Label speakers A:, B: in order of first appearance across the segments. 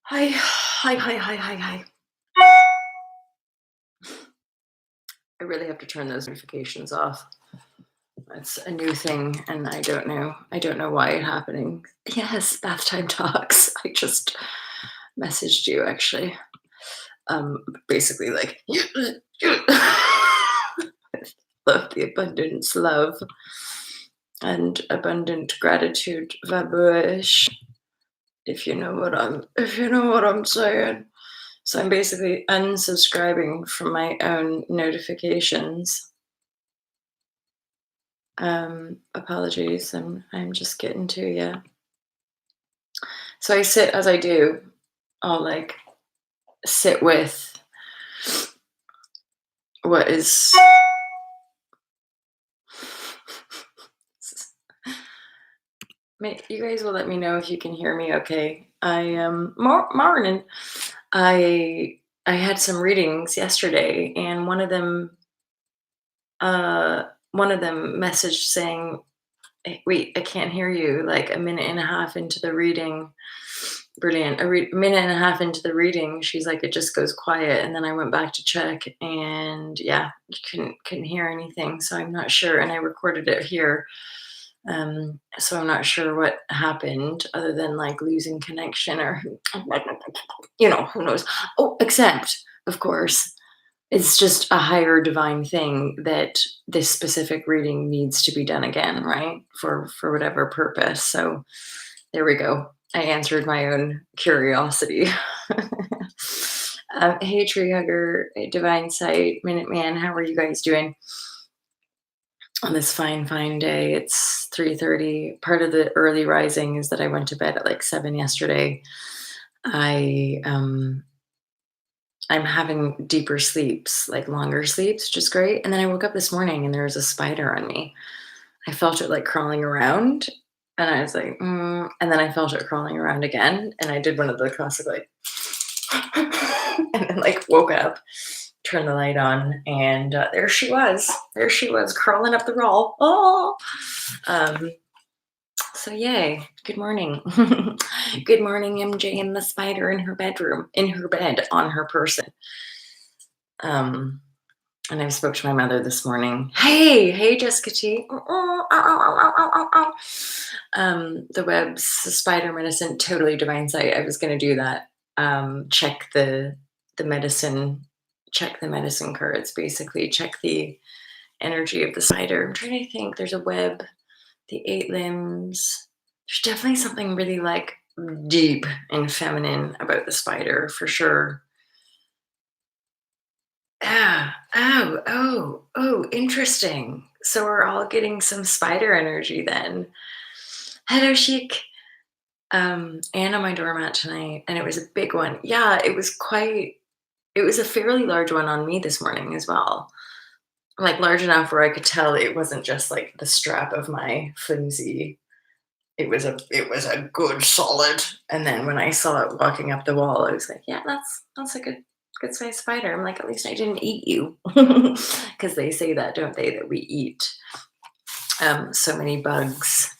A: Hi, hi, hi, hi, hi, hi. I really have to turn those notifications off. It's a new thing, and I don't know. I don't know why it's happening. Yes, bath time talks. I just messaged you actually. Basically, like, love the abundance, love, and abundant gratitude, vibrashe. If you know what I'm saying. So I'm basically unsubscribing from my own notifications. Apologies, I'm just getting to you. So I sit as I do. I'll like sit with what is you guys will let me know if you can hear me okay. Morning. I had some readings yesterday, and one of them messaged saying, wait, I can't hear you, like a minute and a half into the reading. Brilliant. Minute and a half into the reading, she's like, it just goes quiet. And then I went back to check, and yeah, you couldn't hear anything. So I'm not sure. And I recorded it here. So I'm not sure what happened other than like losing connection or, who knows. Oh, except, of course, it's just a higher divine thing that this specific reading needs to be done again, right? For whatever purpose. So there we go. I answered my own curiosity. Hey, Tree Hugger, Divine Sight, Minuteman, how are you guys doing on this fine, fine day? It's 3:30. Part of the early rising is that I went to bed at like 7 yesterday. I'm having deeper sleeps, like longer sleeps, which is great. And then I woke up this morning and there was a spider on me. I felt it like crawling around, and I was like, and then I felt it crawling around again. And I did one of the classic, like, and then like woke up, turned the light on, and there she was. There she was crawling up the wall. Oh, um, so yay. Good morning. Good morning, MJ and the spider in her bedroom, in her bed, on her person. Um, and I spoke to my mother this morning. Hey, Jessica T. The webs, the spider medicine, totally divine sight. I was going to do that. Check the medicine, check the medicine cards. Basically, check the energy of the spider. I'm trying to think. There's a web, the 8 limbs. There's definitely something really like deep and feminine about the spider for sure. Ah, oh, interesting. So we're all getting some spider energy then. Hello, Chic. And on my doormat tonight, and it was a big one. Yeah, it was a fairly large one on me this morning as well. Like large enough where I could tell it wasn't just like the strap of my flimsy. It was a good solid. And then when I saw it walking up the wall, I was like, yeah, that's a good sized spider. I'm like, at least I didn't eat you. Because they say that, don't they, that we eat so many bugs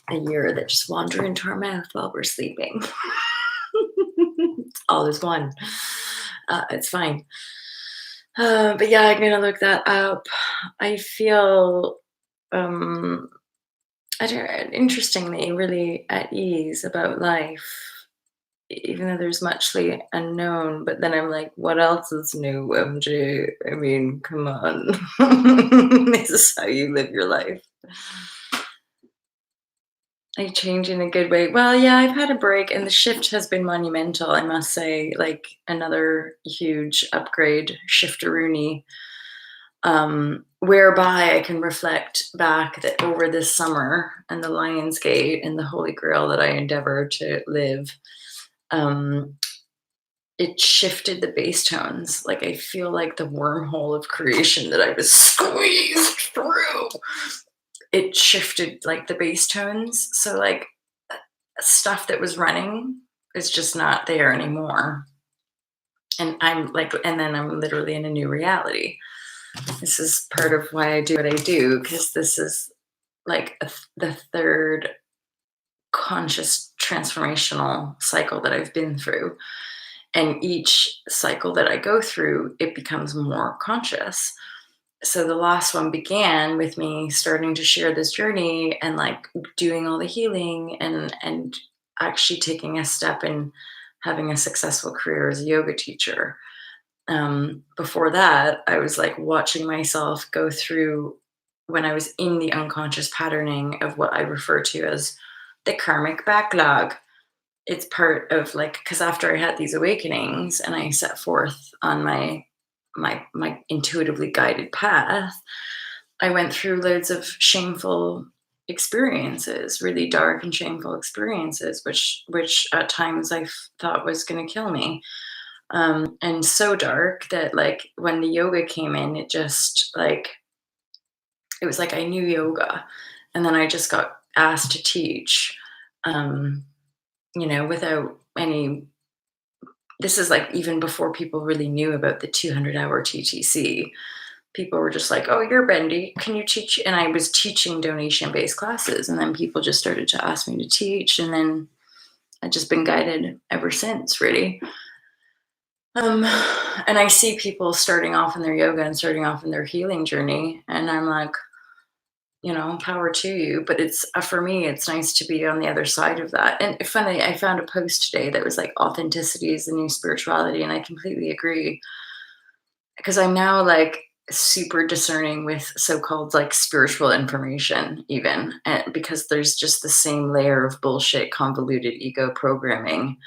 A: a year that just wander into our mouth while we're sleeping. All is one. It's fine. But yeah, I'm gonna look that up. I feel interestingly really at ease about life, even though there's muchly unknown. But then I'm like, what else is new, MJ? I mean, come on. This is how you live your life. I change in a good way. Well, yeah, I've had a break, and the shift has been monumental, I must say. Like another huge upgrade, shifteroonie, whereby I can reflect back that over this summer and the Lion's Gate and the Holy Grail that I endeavor to live, it shifted the bass tones. Like I feel like the wormhole of creation that I was squeezed through, it shifted like the bass tones. So like stuff that was running is just not there anymore. And then I'm literally in a new reality. This is part of why I do what I do, because this is like the third conscious transformational cycle that I've been through. And each cycle that I go through, it becomes more conscious. So the last one began with me starting to share this journey and like doing all the healing and actually taking a step in having a successful career as a yoga teacher. Before that, I was like watching myself go through when I was in the unconscious patterning of what I refer to as the karmic backlog. It's part of like because after I had these awakenings and I set forth on my intuitively guided path, I went through loads of shameful experiences, really dark and shameful experiences, which at times thought was going to kill me. And so dark that like when the yoga came in, it just like it was like I knew yoga, and then I just got asked to teach, um, without any. This is like even before people really knew about the 200-hour TTC. People were just like, "Oh, you're bendy. Can you teach?" And I was teaching donation-based classes, and then people just started to ask me to teach, and then I've just been guided ever since, really. Um, and I see people starting off in their yoga and starting off in their healing journey, and I'm like, power to you. But it's for me, it's nice to be on the other side of that. And funny, I found a post today that was like authenticity is the new spirituality, and I completely agree because I'm now like super discerning with so-called like spiritual information even because there's just the same layer of bullshit convoluted ego programming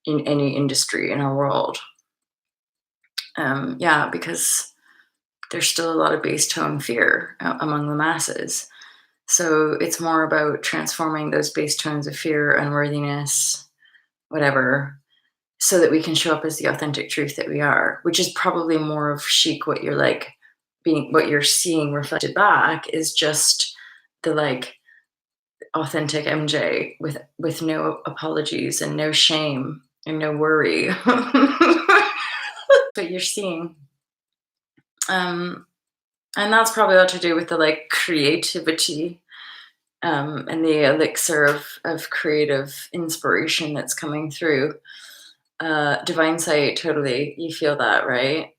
A: in any industry in our world. Yeah, because there's still a lot of base tone fear among the masses. So it's more about transforming those base tones of fear, unworthiness, whatever, so that we can show up as the authentic truth that we are, which is probably more of chic what you're like being what you're seeing reflected back is just the like authentic MJ with no apologies and no shame and no worry. But you're seeing. Um, and that's probably a lot to do with the like creativity and the elixir of creative inspiration that's coming through. Divine sight, totally. You feel that, right?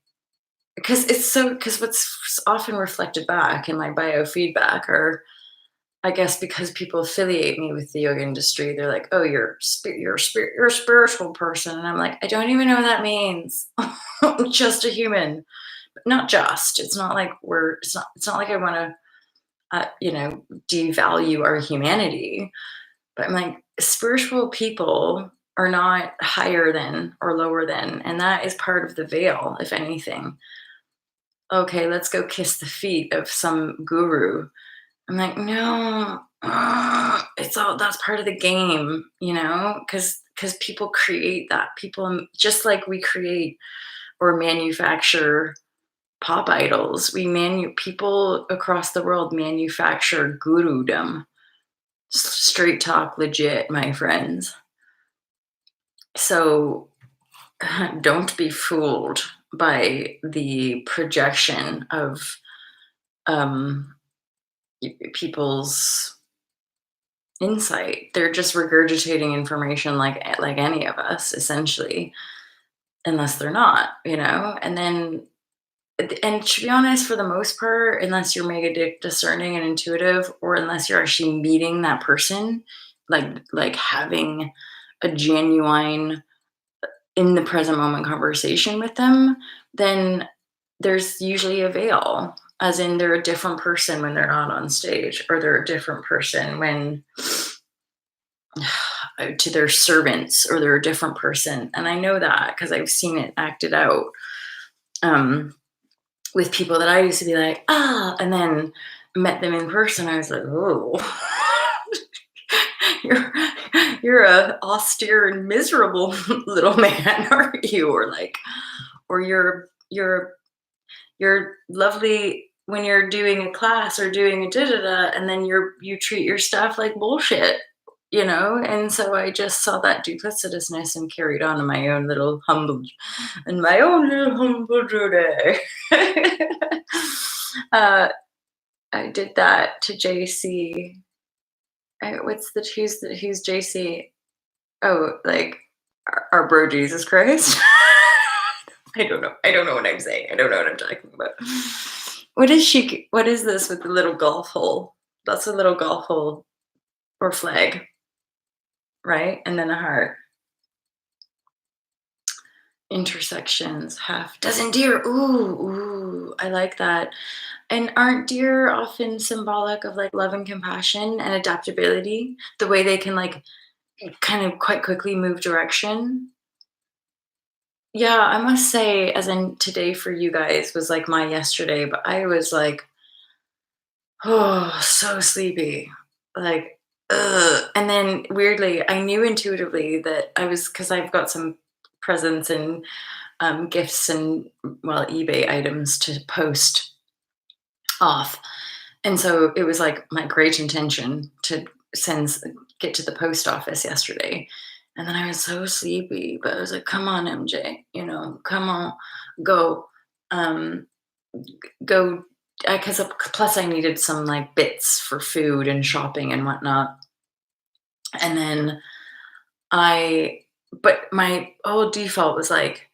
A: Because what's often reflected back in my biofeedback or I guess because people affiliate me with the yoga industry, they're like, "Oh, you're a spiritual person," and I'm like, "I don't even know what that means. I'm just a human, but not just. It's not like we're. It's not. It's not like I want to, devalue our humanity. But I'm like, spiritual people are not higher than or lower than, and that is part of the veil, if anything. Okay, let's go kiss the feet of some guru. I'm like, no, it's all that's part of the game, because people create that. People just like we create or manufacture pop idols. People across the world manufacture gurudom. Straight talk, legit, my friends. So don't be fooled by the projection of um, people's insight. They're just regurgitating information like any of us, essentially, unless they're not, And then, and to be honest, for the most part, unless you're mega discerning and intuitive, or unless you're actually meeting that person, like having a genuine in the present moment conversation with them, then there's usually a veil, as in they're a different person when they're not on stage, or they're a different person when to their servants, or they're a different person. And I know that because I've seen it acted out um, with people that I used to be like, and then met them in person. I was like, oh, you're you're a austere and miserable little man, aren't you? Or like, or you're lovely when you're doing a class or doing a da da da, and then you treat your staff like bullshit, And so I just saw that duplicitousness and carried on in my own little humble journey. uh, I did that to JC. Who's JC? Oh, like our bro Jesus Christ. I don't know. I don't know what I'm saying. I don't know what I'm talking about. What is she? What is this with the little golf hole? That's a little golf hole or flag, right? And then a heart. Intersections, half dozen deer. Ooh, I like that. And aren't deer often symbolic of like love and compassion and adaptability? The way they can like kind of quite quickly move direction. Yeah, I must say, as in today for you guys was like my yesterday, but I was like, oh, so sleepy. Like, ugh. And then weirdly, I knew intuitively that I was because I've got some presents and gifts and well, eBay items to post off. And so it was like my great intention to send get to the post office yesterday. And then I was so sleepy, but I was like, come on, MJ, come on, go. Um, go because plus I needed some like bits for food and shopping and whatnot. And then but my old default was like,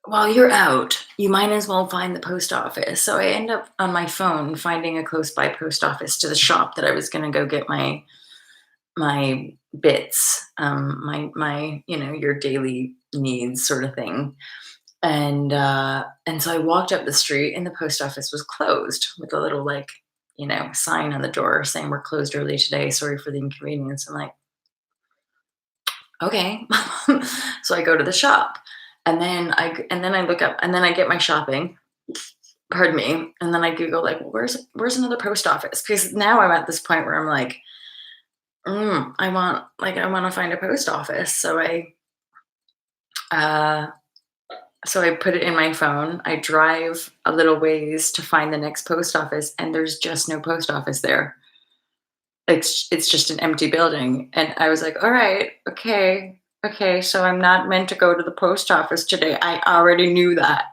A: while you're out, you might as well find the post office. So I end up on my phone finding a close by post office to the shop that I was going to go get my bits, my your daily needs sort of thing. And so I walked up the street and the post office was closed with a little like sign on the door saying we're closed early today. Sorry for the inconvenience. I'm like, okay. So I go to the shop and then I look up and then I get my shopping. Pardon me. And then I Google like, where's another post office? Because now I'm at this point where I'm like, I want to find a post office. Uh so I put it in my phone. I drive a little ways to find the next post office, and there's just no post office there. It's just an empty building. And I was like, all right, okay, so I'm not meant to go to the post office today. I already knew that.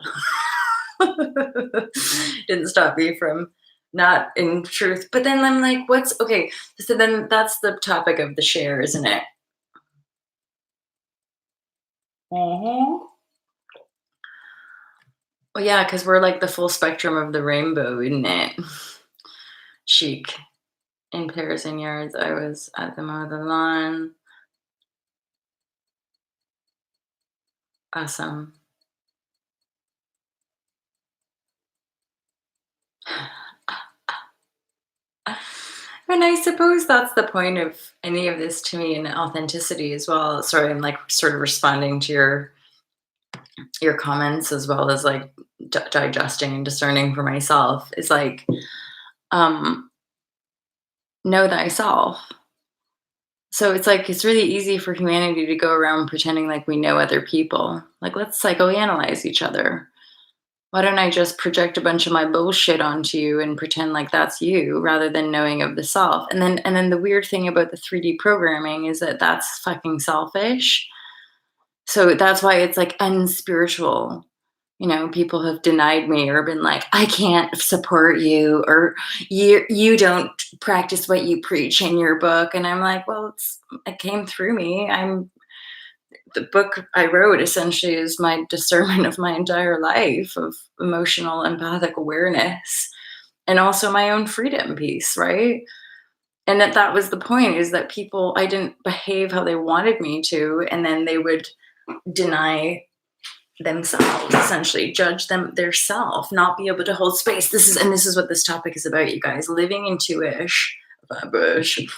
A: Didn't stop me from not in truth. But then I'm like, what's okay? So then that's the topic of the share, isn't it? Hmm. Well, yeah, because we're like the full spectrum of the rainbow, isn't it? Chic. In pairs and yards, I was at the mow the lawn. Awesome. And I suppose that's the point of any of this to me, and authenticity as well. Sorry, I'm like sort of responding to your comments as well as like digesting and discerning for myself. Is like um, know thyself. So it's like it's really easy for humanity to go around pretending like we know other people. Like let's psychoanalyze each other. Why don't I just project a bunch of my bullshit onto you and pretend like that's you rather than knowing of the self? And then the weird thing about the 3D programming is that that's fucking selfish. So that's why it's like unspiritual. People have denied me or been like, I can't support you, or you don't practice what you preach in your book. And I'm like, well, it came through me. The book I wrote essentially is my discernment of my entire life of emotional empathic awareness and also my own freedom piece, right? And that was the point, is that people, I didn't behave how they wanted me to, and then they would deny themselves, essentially judge them their self, not be able to hold space. This is what this topic is about, you guys. Living into ish vibrashe.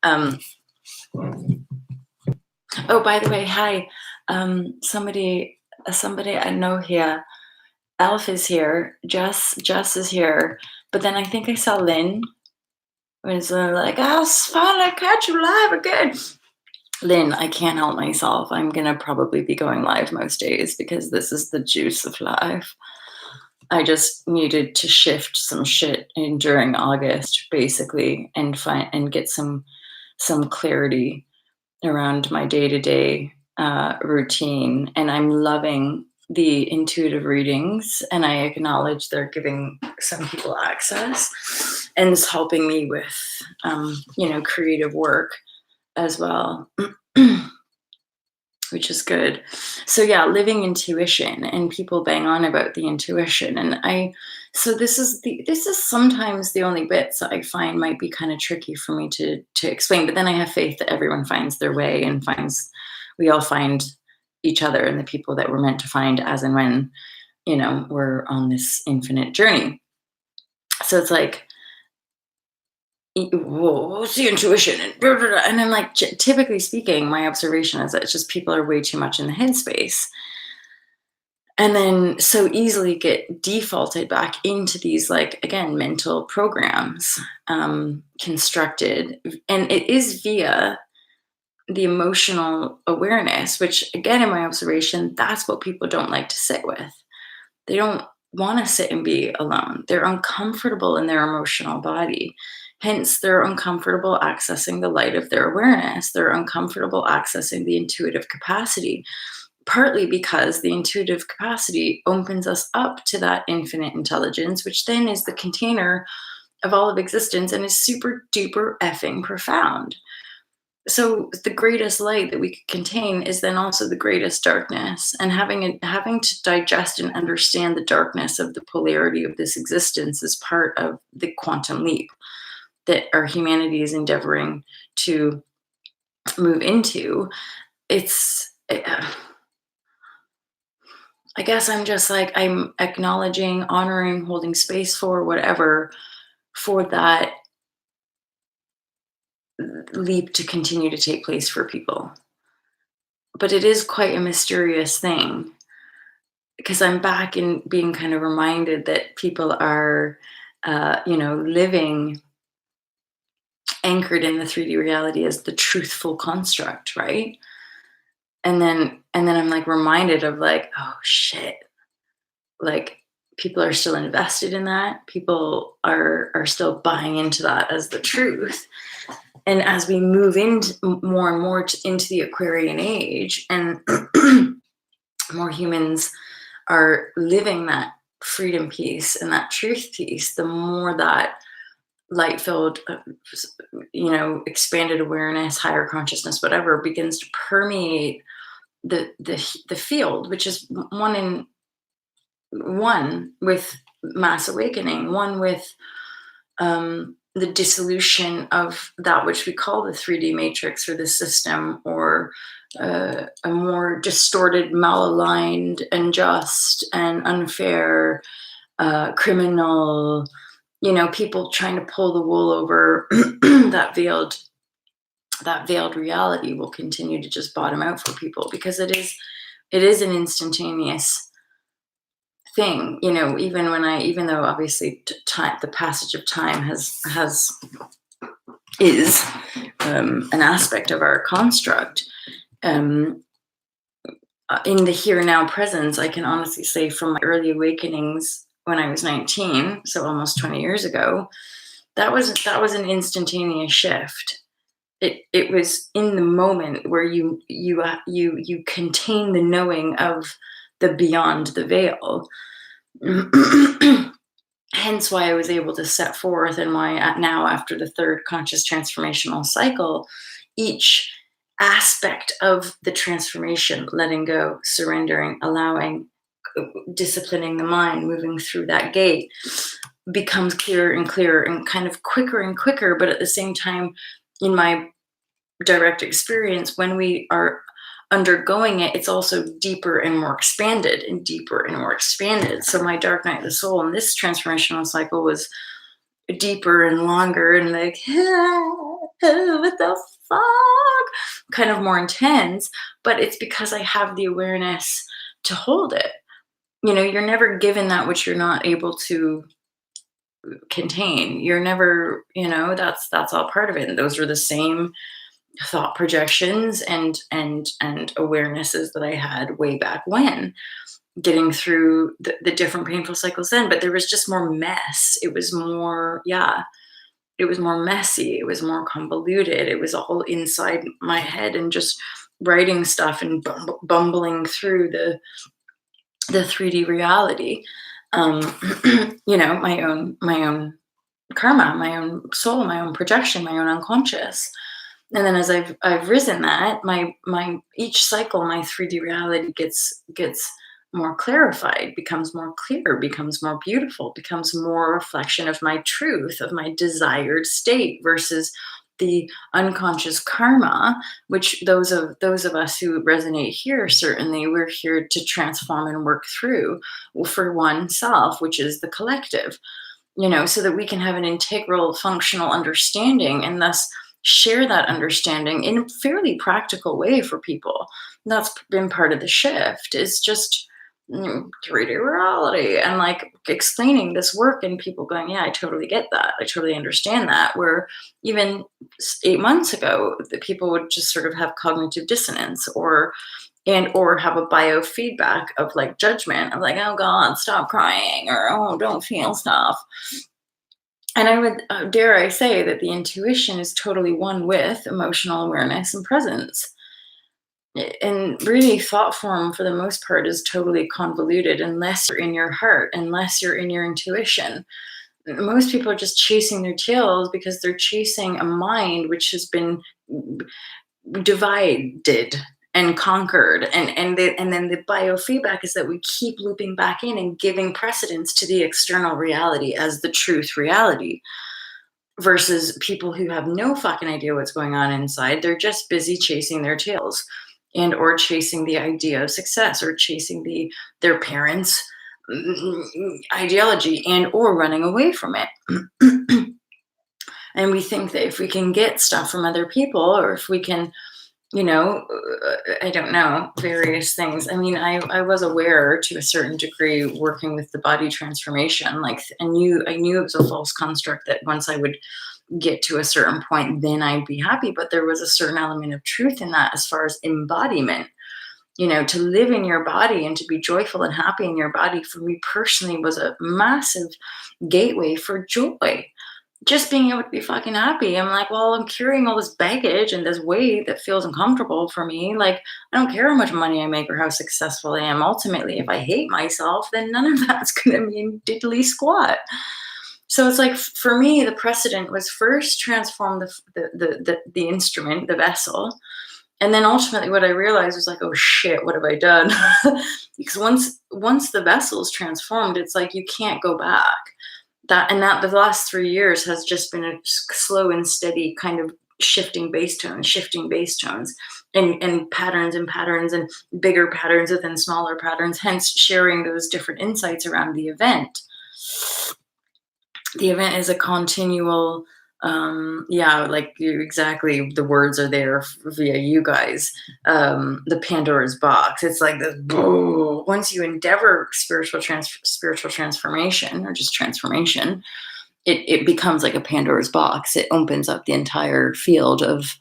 A: um Oh, by the way, hi. Somebody I know here. Elf is here. Jess is here. But then I think I saw Lynn. Was like, "Oh, it's fun. I catch you live again." Lynn, I can't help myself. I'm gonna probably be going live most days because this is the juice of life. I just needed to shift some shit in during August, basically, and find and get some clarity around my day-to-day routine, and I'm loving the intuitive readings, and I acknowledge they're giving some people access, and it's helping me with, creative work as well, which is good. So yeah, living intuition, and people bang on about the intuition, and so this is sometimes the only bits that I find might be kind of tricky for me to explain. But then I have faith that everyone finds their way and we all find each other and the people that we're meant to find as and when we're on this infinite journey. So it's like, whoa, what's the intuition? And, blah, blah, blah. And I'm like, typically speaking, my observation is that it's just people are way too much in the headspace. And then so easily get defaulted back into these, like, again, mental programs, constructed. And it is via the emotional awareness, which, again, in my observation, that's what people don't like to sit with. They don't want to sit and be alone. They're uncomfortable in their emotional body. Hence, they're uncomfortable accessing the light of their awareness. They're uncomfortable accessing the intuitive capacity, partly because the intuitive capacity opens us up to that infinite intelligence, which then is the container of all of existence and is super duper effing profound. So the greatest light that we could contain is then also the greatest darkness, and having to digest and understand the darkness of the polarity of this existence is part of the quantum leap that our humanity is endeavoring to move into. It's I guess I'm just like, I'm acknowledging, honoring, holding space for whatever, for that leap to continue to take place for people. But it is quite a mysterious thing, because I'm back in being kind of reminded that people are, living anchored in the 3D reality as the truthful construct, right? And then I'm like reminded of, like, oh shit, like, people are still invested in that. People are still buying into that as the truth. And as we move into more and more into the Aquarian age, and more humans are living that freedom piece and that truth piece, the more that light filled, expanded awareness, higher consciousness, whatever, begins to permeate the field, which is one with mass awakening, one with the dissolution of that which we call the 3D matrix or the system, or a more distorted, malaligned, unjust, and unfair, criminal, people trying to pull the wool over that veiled reality will continue to just bottom out for people, because it is an instantaneous thing, even though obviously time, the passage of time is an aspect of our construct. In the here and now presence, I can honestly say, from my early awakenings when I was 19, so almost 20 years ago, that was an instantaneous shift. It was in the moment where you contain the knowing of the beyond the veil. Hence why I was able to set forth, and why now, after the third conscious transformational cycle, each aspect of the transformation, letting go, surrendering, allowing, disciplining the mind, moving through that gate, becomes clearer and clearer and kind of quicker and quicker. But at the same time, in my direct experience, when we are undergoing it, it's also deeper and more expanded, and deeper and more expanded. So my dark night of the soul in this transformational cycle was deeper and longer, and like, what the fuck, kind of more intense. But it's because I have the awareness to hold it. You're never given that which you're not able to contain. You're never, that's all part of it. And those are the same thought projections and awarenesses that I had way back when, getting through the different painful cycles then. But there was just more mess. It was more, it was more messy. It was more convoluted. It was all inside my head, and just writing stuff and bumbling through the 3D reality. Um, my own karma, my own soul, my own projection, my own unconscious. And then as I've risen that, my each cycle, my 3D reality gets more clarified, becomes more clear, becomes more beautiful, becomes more a reflection of my truth, of my desired state versus the unconscious karma, which those of us who resonate here, certainly we're here to transform and work through for oneself, which is the collective, so that we can have an integral functional understanding and thus share that understanding in a fairly practical way for people. And that's been part of the shift is just 3D reality and like explaining this work and people going, yeah, I totally get that. I totally understand that. Where even 8 months ago, the people would just sort of have cognitive dissonance or have a biofeedback of like judgment of like, oh God, stop crying, or oh, don't feel stuff. And I would dare I say that the intuition is totally one with emotional awareness and presence. And really, thought form for the most part is totally convoluted unless you're in your heart, unless you're in your intuition. Most people are just chasing their tails because they're chasing a mind which has been divided and conquered, and then the biofeedback is that we keep looping back in and giving precedence to the external reality as the truth reality versus people who have no fucking idea what's going on inside. They're just busy chasing their tails and or chasing the idea of success or chasing their parents ideology and or running away from it. And we think that if we can get stuff from other people or if we can, I don't know, various things. I mean, I was aware to a certain degree working with the body transformation, like I knew it was a false construct that once I would get to a certain point, then I'd be happy. But there was a certain element of truth in that as far as embodiment, to live in your body and to be joyful and happy in your body for me personally was a massive gateway for joy, just being able to be fucking happy. I'm like, well, I'm carrying all this baggage and this weight that feels uncomfortable for me. Like, I don't care how much money I make or how successful I am. Ultimately, if I hate myself, then none of that's going to mean diddly squat. So it's like for me, the precedent was first transform the instrument, the vessel, and then ultimately, what I realized was like, oh shit, what have I done? Because once the vessel is transformed, it's like you can't go back. That the last 3 years has just been a slow and steady kind of shifting bass tones, and patterns and bigger patterns within smaller patterns. Hence, sharing those different insights around the event. The event is a continual, yeah, like exactly the words are there via you guys. The Pandora's box. It's like this. Once you endeavor spiritual transformation or just transformation, it becomes like a Pandora's box. It opens up the entire field of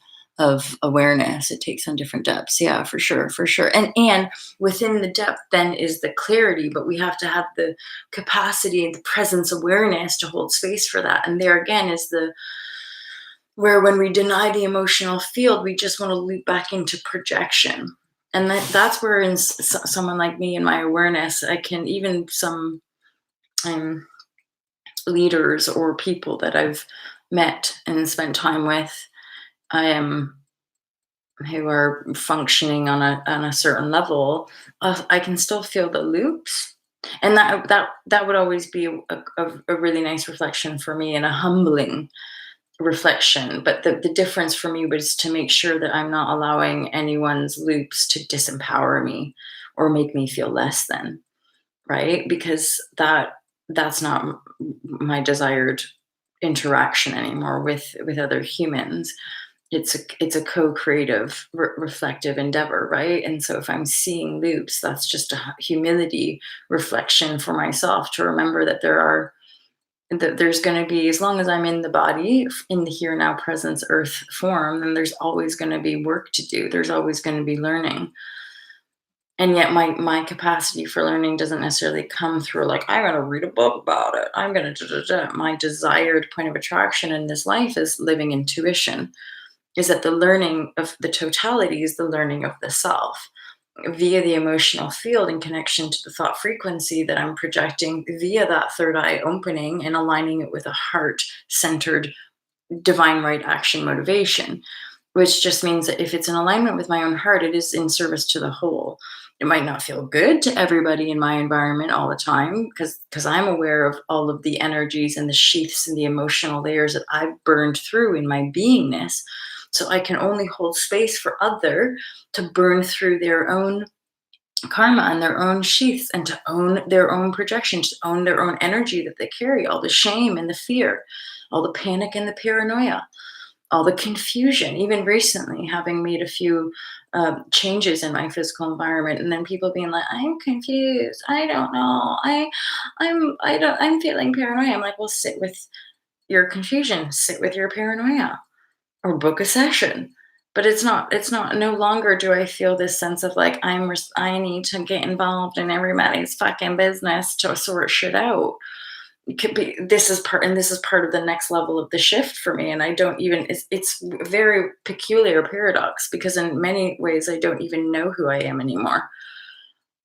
A: awareness. It takes on different depths. Yeah, for sure, for sure. And within the depth then is the clarity, but we have to have the capacity and the presence awareness to hold space for that. And there again is the where when we deny the emotional field, we just want to loop back into projection. And that's where in someone like me in my awareness, I can even some um, leaders or people that I've met and spent time with, I am who are functioning on a certain level, I can still feel the loops, and that would always be a really nice reflection for me and a humbling reflection. But the difference for me was to make sure that I'm not allowing anyone's loops to disempower me or make me feel less than, right? Because that's not my desired interaction anymore with other humans. It's a co-creative reflective endeavor, right? And so if I'm seeing loops, that's just a humility reflection for myself to remember that there's going to be, as long as I'm in the body, in the here now presence earth form, then there's always going to be work to do. There's always going to be learning. And yet my capacity for learning doesn't necessarily come through like, I'm going to read a book about it, I'm going to my desired point of attraction in this life is living intuition, is that the learning of the totality is the learning of the self. via the emotional field in connection to the thought frequency that I'm projecting via that third eye opening and aligning it with a heart centered divine right action motivation, which just means that if it's in alignment with my own heart, it is in service to the whole. It might not feel good to everybody in my environment all the time because I'm aware of all of the energies and the sheaths and the emotional layers that I've burned through in my beingness. So I can only hold space for other to burn through their own karma and their own sheaths and to own their own projections, to own their own energy that they carry, all the shame and the fear, all the panic and the paranoia, all the confusion. Even recently, having made a few changes in my physical environment, and then people being like, "I'm confused. I don't know. I'm feeling paranoia." I'm like, "Well, sit with your confusion. Sit with your paranoia, or book a session." But it's not no longer do I feel this sense of like I need to get involved in everybody's fucking business to sort shit out. It could be this is part of the next level of the shift for me, and I don't even it's a very peculiar paradox because in many ways I don't even know who I am anymore.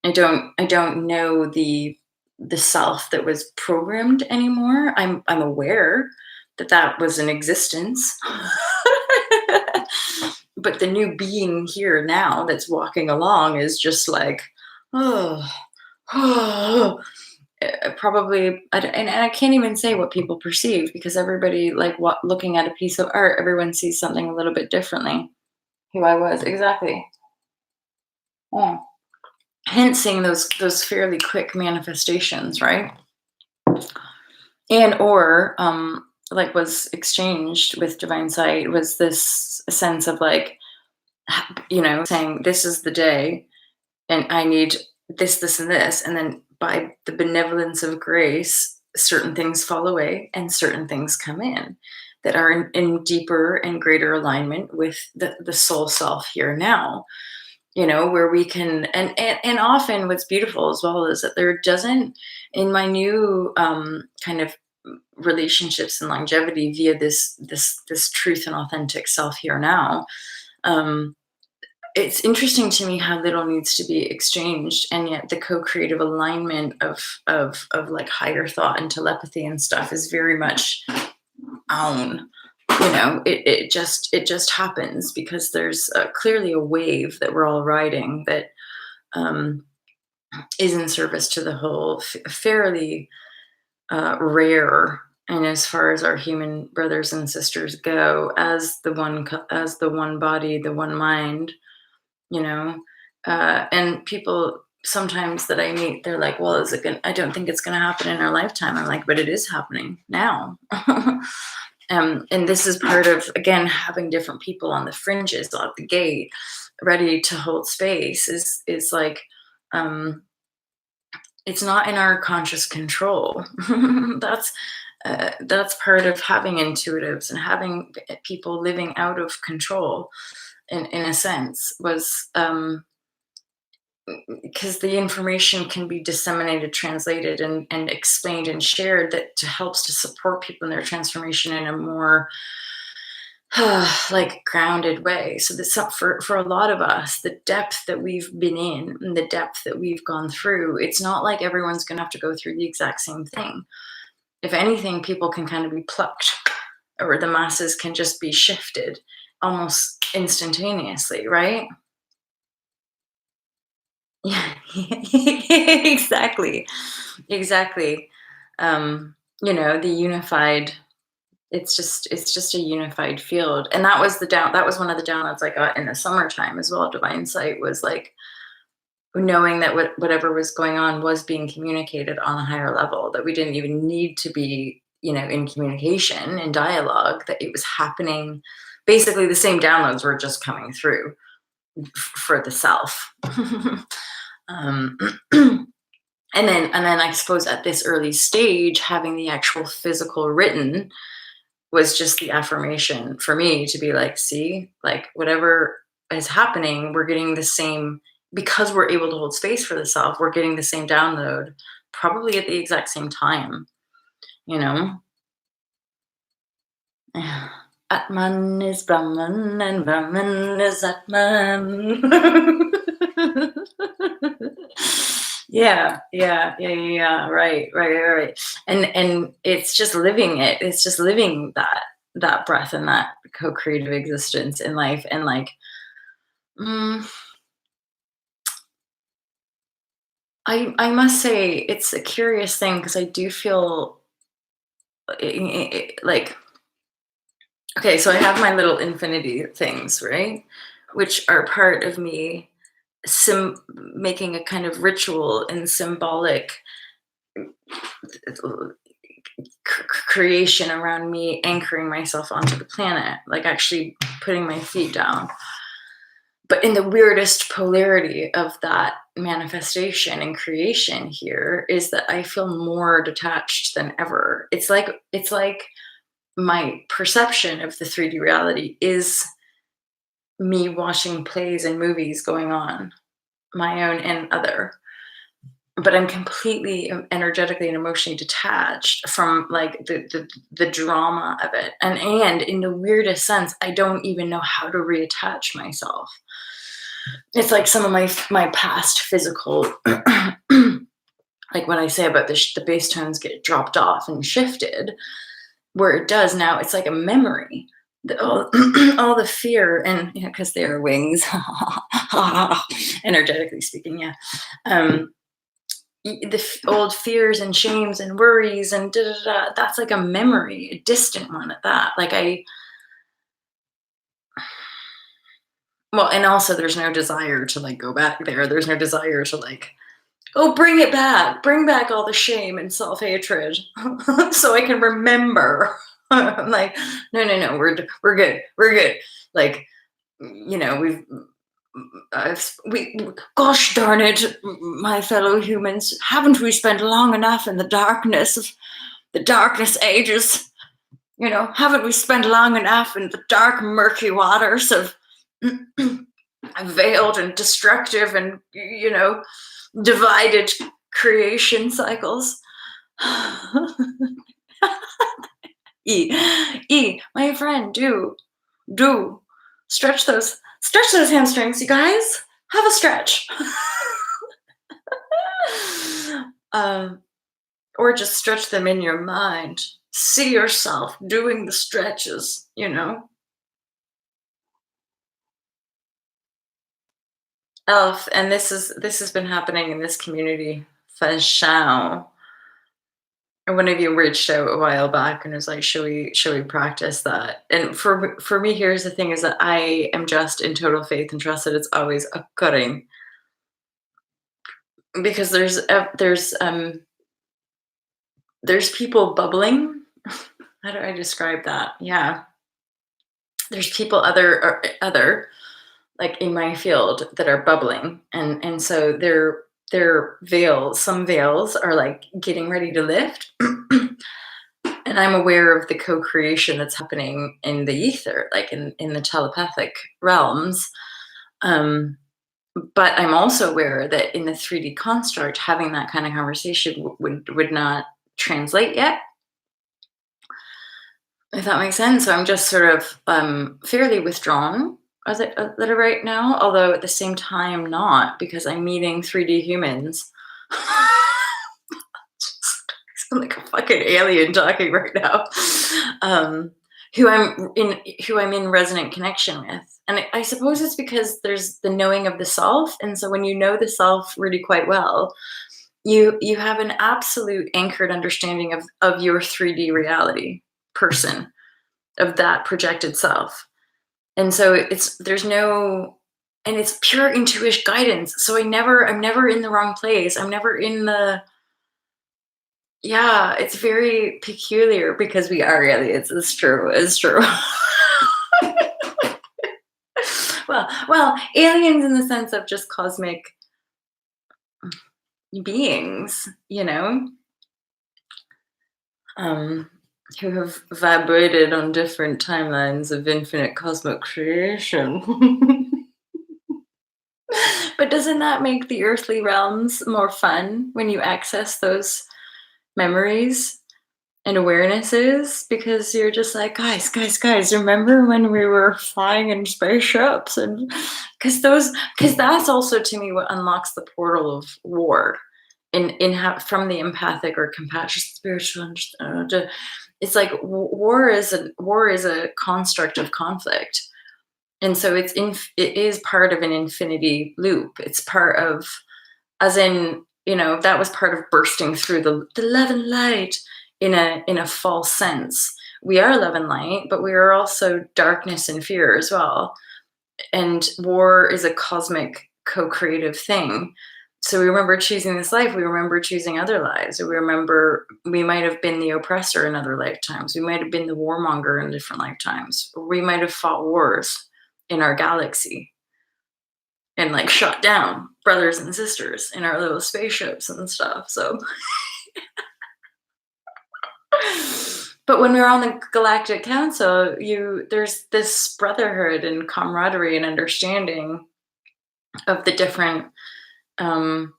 A: I don't know the self that was programmed anymore. I'm aware that that was in existence. But the new being here now that's walking along is just like, oh, oh, probably, and I can't even say what people perceive because everybody, like, what looking at a piece of art, everyone sees something a little bit differently. Who I was exactly. Yeah. Hence, seeing those fairly quick manifestations, right? And or like was exchanged with divine sight was this sense of like, saying this is the day and I need this, and this. And then by the benevolence of grace, certain things fall away and certain things come in that are in deeper and greater alignment with the soul self here now, where we can, and often what's beautiful as well is that there doesn't, in my new kind of relationships and longevity via this truth and authentic self here now, um, it's interesting to me how little needs to be exchanged, and yet the co-creative alignment of like higher thought and telepathy and stuff is very much on. It just happens because there's clearly a wave that we're all riding that um, is in service to the whole, fairly rare. And as far as our human brothers and sisters go, as as the one body, the one mind, you know and people sometimes that I meet, they're like, well, is it gonna I don't think it's gonna happen in our lifetime. I'm like, but it is happening now. And this is part of, again, having different people on the fringes at the gate ready to hold space is like, um it's not in our conscious control. That's part of having intuitives and having people living out of control, in a sense, was because the information can be disseminated, translated, and explained and shared that to helps to support people in their transformation in a more like grounded way. So that's for a lot of us, the depth that we've been in and the depth that we've gone through, it's not like everyone's going to have to go through the exact same thing. If anything, people can kind of be plucked, or the masses can just be shifted almost instantaneously, right? Yeah, exactly, exactly. The unified. It's just a unified field, and that was that was one of the downloads I got in the summertime as well. Divine sight was like knowing that whatever was going on was being communicated on a higher level. That we didn't even need to be, in communication and dialogue. That it was happening. Basically, the same downloads were just coming through for the self. um, and then I suppose at this early stage, having the actual physical written was just the affirmation for me to be like, see, like whatever is happening, we're getting the same, because we're able to hold space for the self, we're getting the same download, probably at the exact same time, you know? Atman is Brahman and Brahman is Atman. Yeah. Right. And it's just living it. It's just living that breath and that co-creative existence in life. And like, mm, I must say it's a curious thing because I do feel like, okay, so I have my little infinity things, right? Which are part of me making a kind of ritual and symbolic creation around me anchoring myself onto the planet, like actually putting my feet down. But in the weirdest polarity of that manifestation and creation here is that I feel more detached than ever. It's like my perception of the 3D reality is me watching plays and movies going on, my own and other. But I'm completely energetically and emotionally detached from like the drama of it. And in the weirdest sense, I don't even know how to reattach myself. It's like some of my past physical like what I say about the bass tones get dropped off and shifted, where it does now, it's like a memory. All, all the fear and because they are wings, energetically speaking, yeah. Um, old fears and shames and worries and da, da, da, that's like a memory, a distant one at that. Like well, and also there's no desire to like go back there. There's no desire to like, oh, bring it back, bring back all the shame and self hatred, so I can remember. I'm like, no, we're good, we're good. Like, we've we gosh darn it, my fellow humans, haven't we spent long enough in the darkness of the darkness ages? Haven't we spent long enough in the dark murky waters of veiled and destructive and divided creation cycles? e my friend, do stretch those hamstrings, you guys. Have a stretch. um, or just stretch them in your mind. See yourself doing the stretches. Elf, and this has been happening in this community for sure. And one of you reached out a while back and was like, "Should we practice that?" And for me, here's the thing: is that I am just in total faith and trust that it's always occurring, because there's people bubbling. How do I describe that? Yeah, there's people other like in my field that are bubbling, and so their veils, some veils are like getting ready to lift. And I'm aware of the co-creation that's happening in the ether, like in the telepathic realms. um, but I'm also aware that in the 3D construct, having that kind of conversation would not translate yet, if that makes sense. So I'm just sort of fairly withdrawn as it a little right now, although at the same time not, because I'm meeting 3D humans. I'm like a fucking alien talking right now. Um, who I'm in resonant connection with. And I suppose it's because there's the knowing of the self. And so when you know the self really quite well, you have an absolute anchored understanding of your 3D reality person, of that projected self. And so there's no, and it's pure intuition guidance. So I'm never in the wrong place. I'm never in the, yeah, it's very peculiar because we are aliens. It's true. It's true. Well, aliens in the sense of just cosmic beings, um, who have vibrated on different timelines of infinite cosmic creation. But doesn't that make the earthly realms more fun when you access those memories and awareness is, because you're just like, guys, remember when we were flying in spaceships? And because that's also to me what unlocks the portal of war, from the empathic or compassion, spiritual. It's like war is a construct of conflict, and so it is part of an infinity loop. It's part of, as in, that was part of bursting through the love and light, in a false sense. We are love and light, but we are also darkness and fear as well. And war is a cosmic co-creative thing. So we remember choosing this life, we remember choosing other lives, we remember we might have been the oppressor in other lifetimes, we might have been the warmonger in different lifetimes, or we might have fought wars in our galaxy and like shot down brothers and sisters in our little spaceships and stuff. So, but when we're on the Galactic Council, there's this brotherhood and camaraderie and understanding of the different um,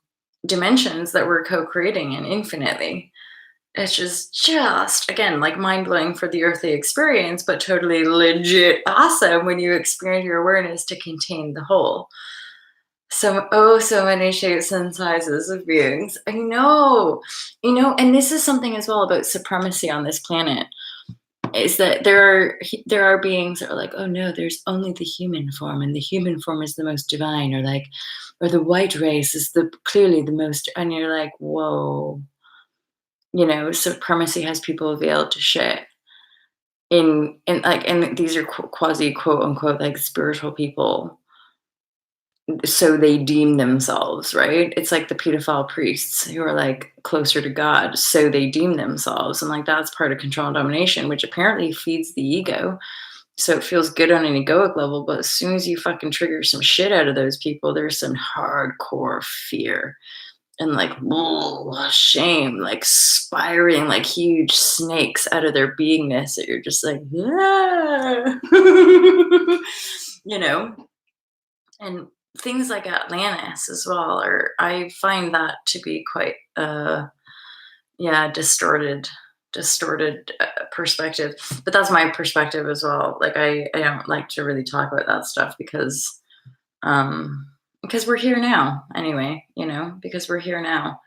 A: dimensions that we're co-creating in infinitely. It's just again like mind blowing for the earthly experience, but totally legit awesome when you expand your awareness to contain the whole. So many shapes and sizes of beings. I know, and this is something as well about supremacy on this planet, is that there are beings that are like, oh no, there's only the human form, and the human form is the most divine, or like, or the white race is the clearly the most, and you're like, whoa, supremacy has people veiled to shit. And these are quasi quote unquote like spiritual people, so they deem themselves, right? It's like the pedophile priests who are like closer to God, so they deem themselves. And like that's part of control and domination, which apparently feeds the ego. So it feels good on an egoic level, but as soon as you fucking trigger some shit out of those people, there's some hardcore fear and like shame, like spiraling like huge snakes out of their beingness that you're just like, yeah. you know? And things like Atlantis as well, or I find that to be quite yeah, distorted perspective. But that's my perspective as well. Like I don't like to really talk about that stuff um because we're here now anyway, because we're here now.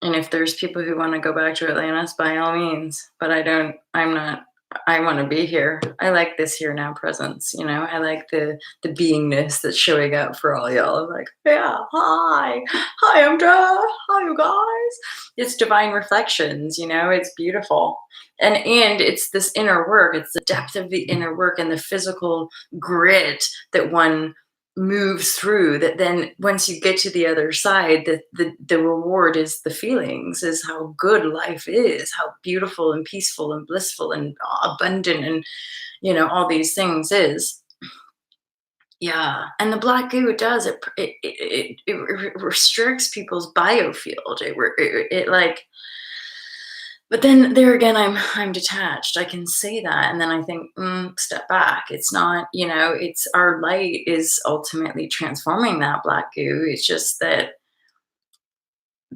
A: And if there's people who want to go back to Atlantis, by all means. But I'm not. I want to be here. I like this here now presence. I like the beingness that's showing up for all y'all. I'm like, yeah, hi, I'm Dad. Hi, you guys. It's divine reflections. It's beautiful, and it's this inner work. It's the depth of the inner work and the physical grit that one moves through, that then once you get to the other side, the reward is the feelings, is how good life is, how beautiful and peaceful and blissful and abundant, and all these things is. Yeah, and the black goo does it restricts people's biofield. It like, but then there again, I'm detached. I can say that, and then I think, step back. It's not, it's our light is ultimately transforming that black goo. It's just that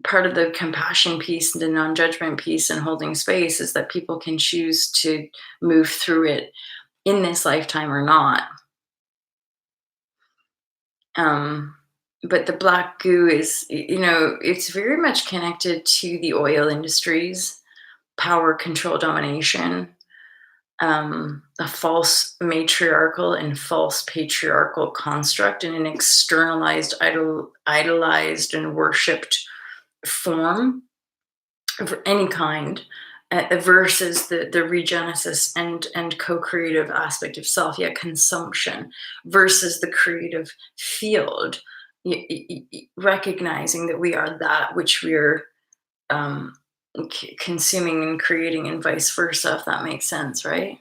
A: part of the compassion piece, the non-judgment piece, and holding space is that people can choose to move through it in this lifetime or not. Um, but the black goo is, it's very much connected to the oil industries, power, control, domination, a false matriarchal and false patriarchal construct in an externalized, idolized, and worshipped form of any kind, versus the regenesis and co-creative aspect of self, yet consumption, versus the creative field, recognizing that we are that which we're um, consuming and creating, and vice versa, if that makes sense, right?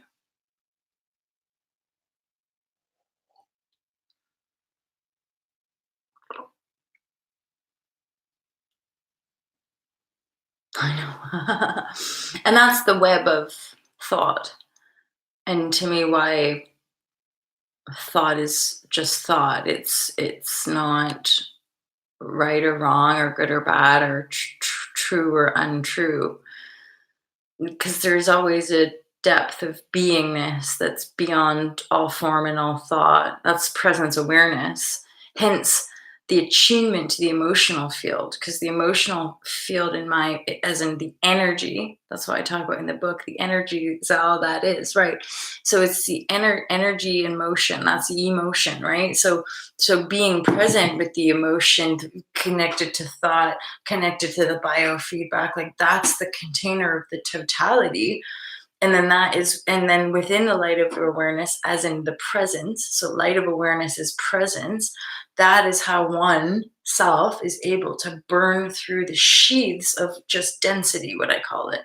A: I know. And that's the web of thought. And to me, why thought is just thought. It's not right or wrong or good or bad or true or untrue. because there's always a depth of beingness that's beyond all form and all thought. That's presence awareness. Hence, the attunement to the emotional field, because the emotional field in my, as in the energy, that's what I talk about in the book. The energy is all that is, right? So it's the energy and motion. That's the emotion, right? So being present with the emotion, connected to thought, connected to the biofeedback, like that's the container of the totality. And then and then within the light of awareness, as in the presence, so light of awareness is presence. That is how one self is able to burn through the sheaths of just density, what I call it,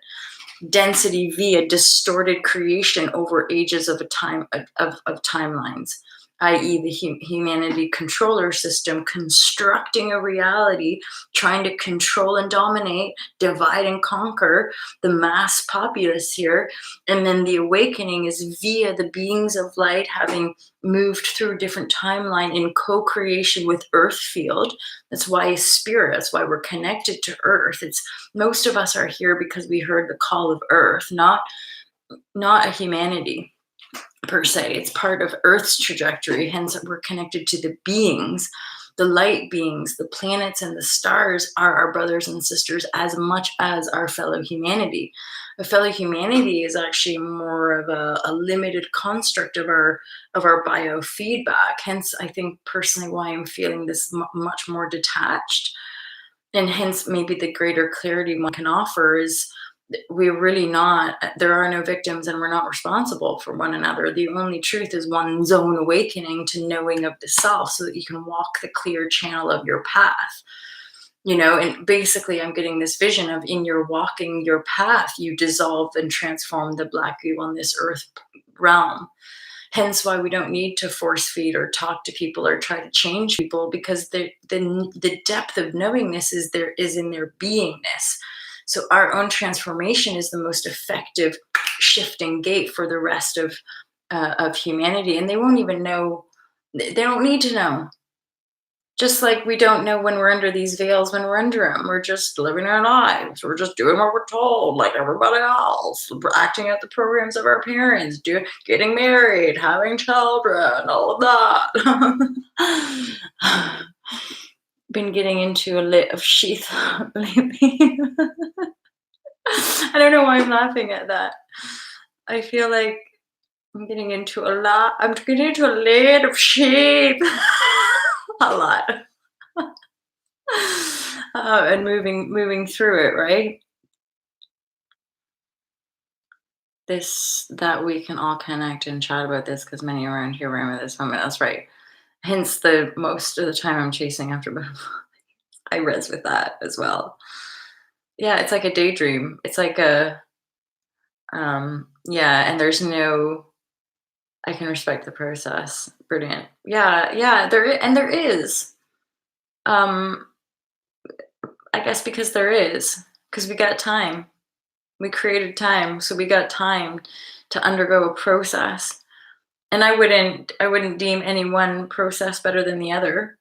A: density via distorted creation over ages of a time of timelines, i.e. the humanity controller system constructing a reality, trying to control and dominate, divide and conquer the mass populace here. And then the awakening is via the beings of light having moved through a different timeline in co-creation with earth field. That's why spirit, that's why we're connected to earth. It's most of us are here because we heard the call of earth, not a humanity per se. It's part of earth's trajectory, hence we're connected to the beings, the light beings. The planets and the stars are our brothers and sisters as much as our fellow humanity. A fellow humanity is actually more of a limited construct of our biofeedback. Hence, I think personally why I'm feeling this much more detached, and hence maybe the greater clarity one can offer is we're really not, there are no victims and we're not responsible for one another. The only truth is one's own awakening to knowing of the self so that you can walk the clear channel of your path. And basically I'm getting this vision of, in your walking your path, you dissolve and transform the black goo on this earth realm. Hence why we don't need to force feed or talk to people or try to change people, because the depth of knowingness is in their beingness. So our own transformation is the most effective shifting gate for the rest of humanity, and they won't even know. They don't need to know. Just like we don't know when we're under these veils, when we're under them, we're just living our lives. We're just doing what we're told, like everybody else. We're acting out the programs of our parents, getting married, having children, all of that. Been getting into a lit of sheath lately. I don't know why I'm laughing at that. I feel like I'm getting into a lot. I'm getting into a lit of sheath. A lot. And moving through it, right? This that we can all connect and chat about this because many around here were in this moment. That's right. Hence the most of the time I'm chasing after butterflies. I res with that as well. Yeah, it's like a daydream. It's like a yeah, and there's no, I can respect the process. Brilliant. Yeah, yeah, there is. Um I guess because there is, because we got time. We created time, so we got time to undergo a process. And I wouldn't deem any one process better than the other.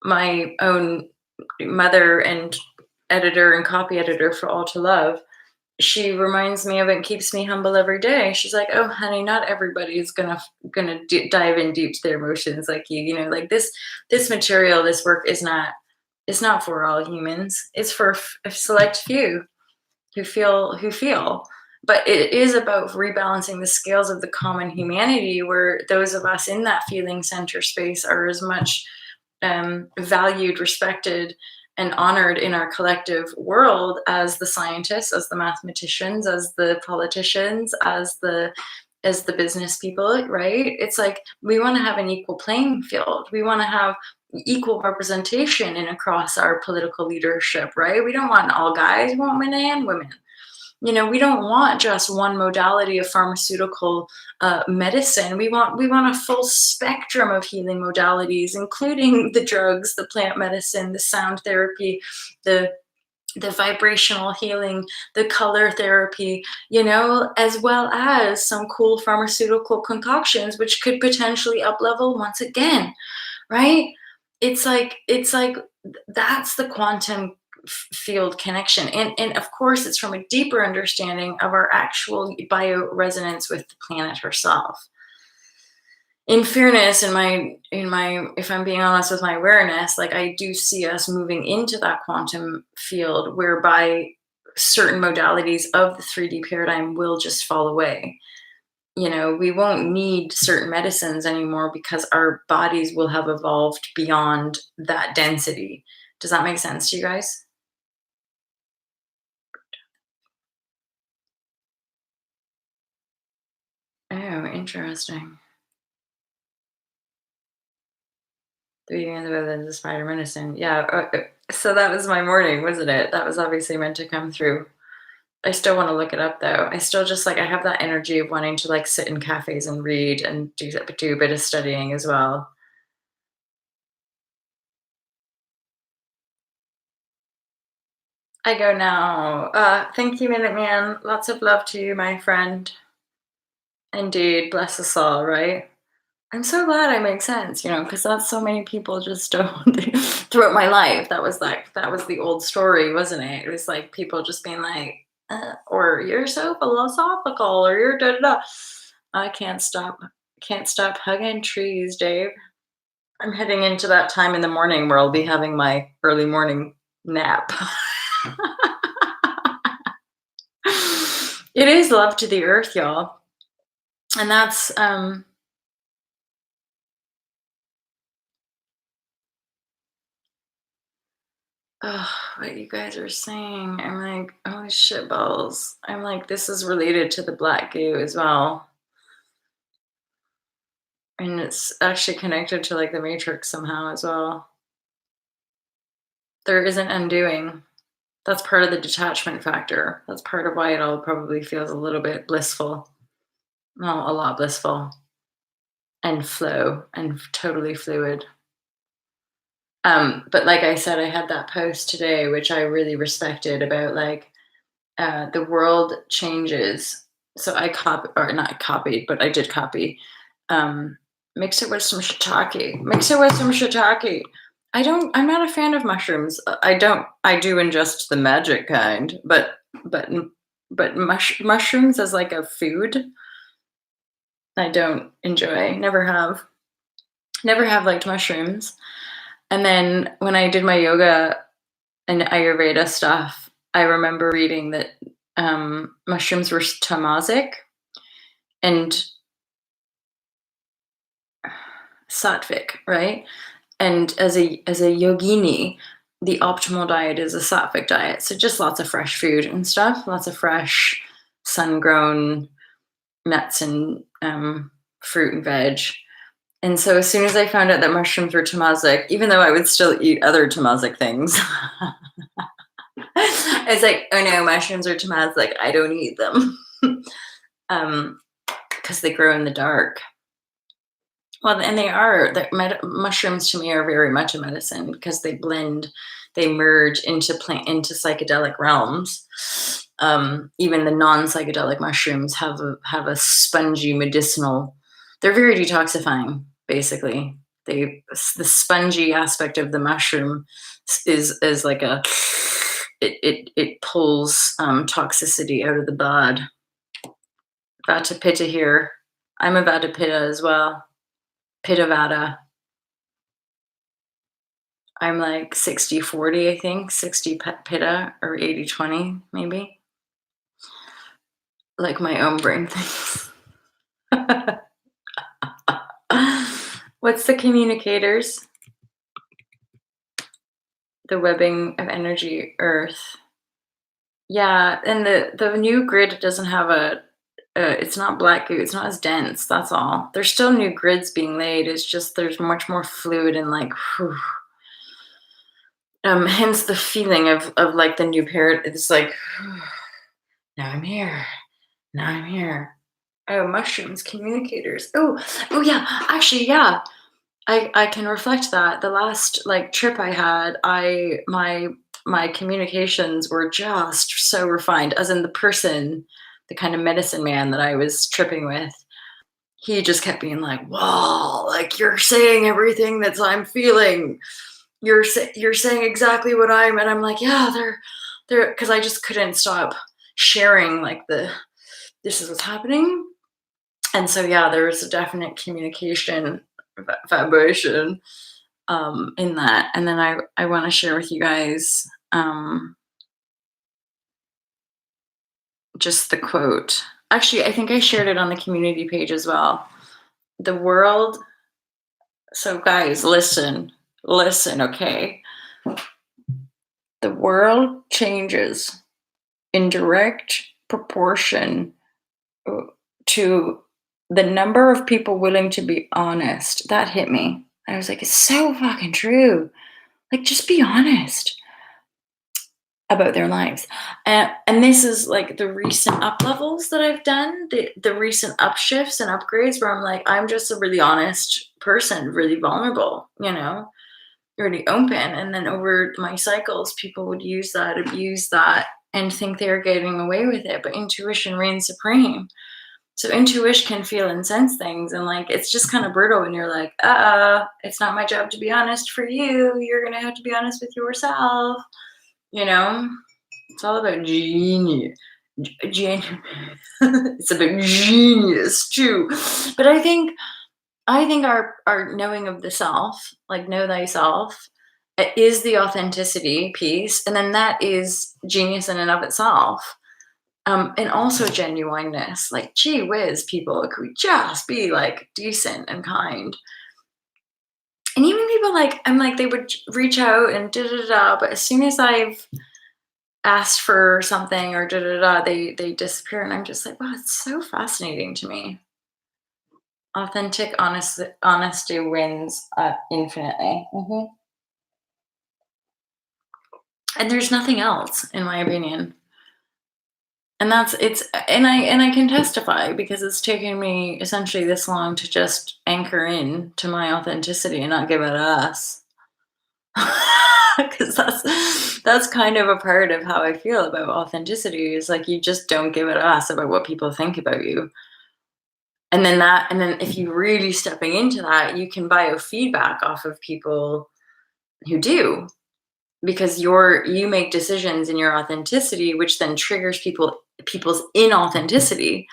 A: My own mother and editor and copy editor for All to Love, she reminds me of it and keeps me humble every day. She's like, "Oh, honey, not everybody is dive in deep to their emotions like you. Like this material, this work is not. It's not for all humans. It's for a select few who feel, but it is about rebalancing the scales of the common humanity, where those of us in that feeling center space are as much valued, respected, and honored in our collective world as the scientists, as the mathematicians, as the politicians, as the business people, right? It's like we want to have an equal playing field. We want to have equal representation in across our political leadership, right? We don't want all guys, we want men and women. We don't want just one modality of pharmaceutical medicine. We want a full spectrum of healing modalities, including the drugs, the plant medicine, the sound therapy, the vibrational healing, the color therapy, as well as some cool pharmaceutical concoctions, which could potentially up level once again, right? It's like that's the quantum field connection. And of course, it's from a deeper understanding of our actual bioresonance with the planet herself. In fairness, in my if I'm being honest with my awareness, like I do see us moving into that quantum field whereby certain modalities of the 3D paradigm will just fall away. We won't need certain medicines anymore because our bodies will have evolved beyond that density. Does that make sense to you guys? Oh, interesting. The beginning of the spider medicine. Yeah. So that was my morning, wasn't it? That was obviously meant to come through. I still want to look it up though. I still just like I have that energy of wanting to like sit in cafes and read and do a bit of studying as well. I go now. Thank you, Minute Man. Lots of love to you, my friend. Indeed, bless us all, right? I'm so glad I make sense, because that's so many people just don't throughout my life. That was the old story, wasn't it? It was like people just being like, or you're so philosophical, or you're da da da. I can't stop hugging trees, Dave. I'm heading into that time in the morning where I'll be having my early morning nap. It is love to the earth, y'all. And that's what you guys are saying. I'm like, oh shit balls. I'm like, this is related to the black goo as well. And it's actually connected to like the matrix somehow as well. There is an undoing. That's part of the detachment factor. That's part of why it all probably feels a little bit blissful. Well, a lot blissful and flow and totally fluid. But like I said, I had that post today, which I really respected about like the world changes. So I or not copied, but I did copy. Um, Mix it with some shiitake. Mix it with some shiitake. I'm not a fan of mushrooms. I do ingest the magic kind, but mushrooms as like a food, I don't enjoy. Never have liked mushrooms. And then when I did my yoga and Ayurveda stuff, I remember reading that mushrooms were tamasic and sattvic, right? And as a yogini, the optimal diet is a sattvic diet. So just lots of fresh food and stuff, lots of fresh, sun-grown nuts and fruit and veg. And so as soon as I found out that mushrooms were tamasic, even though I would still eat other tamasic things, I was like, oh no, mushrooms are tamasic. I don't eat them. Because they grow in the dark. Well, and they are. Mushrooms to me are very much a medicine because they merge into psychedelic realms. Even the non-psychedelic mushrooms have a spongy medicinal. They're very detoxifying, basically. The spongy aspect of the mushroom is like it pulls toxicity out of the bod. Vata Pitta here. I'm a Vata Pitta as well. Pitta Vata. I'm like 60-40, I think. 60 Pitta or 80-20, maybe. Like my own brain thinks. What's the communicators? The webbing of energy, Earth. Yeah, and the new grid doesn't have it's not black goo. It's not as dense. That's all. There's still new grids being laid. It's just there's much more fluid and like, whew. Hence the feeling of like the new parrot. It's like, now I'm here. Now I'm here. Oh, mushrooms, communicators. Oh yeah. Actually, yeah. I can reflect that. The last like trip I had, my communications were just so refined, as in the person, the kind of medicine man that I was tripping with. He just kept being like, "Wow, like you're saying everything that I'm feeling." you're saying exactly what I'm, and I'm like, yeah, they're because I just couldn't stop sharing like this is what's happening. And so yeah, there was a definite communication vibration in that. And then I want to share with you guys just the quote. Actually, I think I shared it on the community page as well. The world, so guys, listen, okay? The world changes in direct proportion to the number of people willing to be honest. That hit me. I was like, it's so fucking true. Like, just be honest about their lives. And this is like the recent up levels that I've done, the recent upshifts and upgrades where I'm like, I'm just a really honest person, really vulnerable, really open. And then over my cycles, people would use that, abuse that, and think they're getting away with it. But intuition reigns supreme. So intuition can feel and sense things. And like, it's just kind of brutal when you're like, it's not my job to be honest for you. You're going to have to be honest with yourself. You know, it's all about genius. It's about genius too. But I think our knowing of the self, like know thyself, is the authenticity piece, and then that is genius in and of itself. And also genuineness. Like, gee whiz, people, could we just be like decent and kind? And even people like I'm like they would reach out and da da da, but as soon as I've asked for something or da da da, they disappear, and I'm just like, wow, it's so fascinating to me. Authentic honesty wins infinitely. And there's nothing else, in my opinion. And that's it's and I can testify because it's taken me essentially this long to just anchor in to my authenticity and not give it us. Because that's kind of a part of how I feel about authenticity is like you just don't give it us about what people think about you. And then if you're really stepping into that, you can biofeedback off of people who do because you make decisions in your authenticity, which then triggers people's inauthenticity.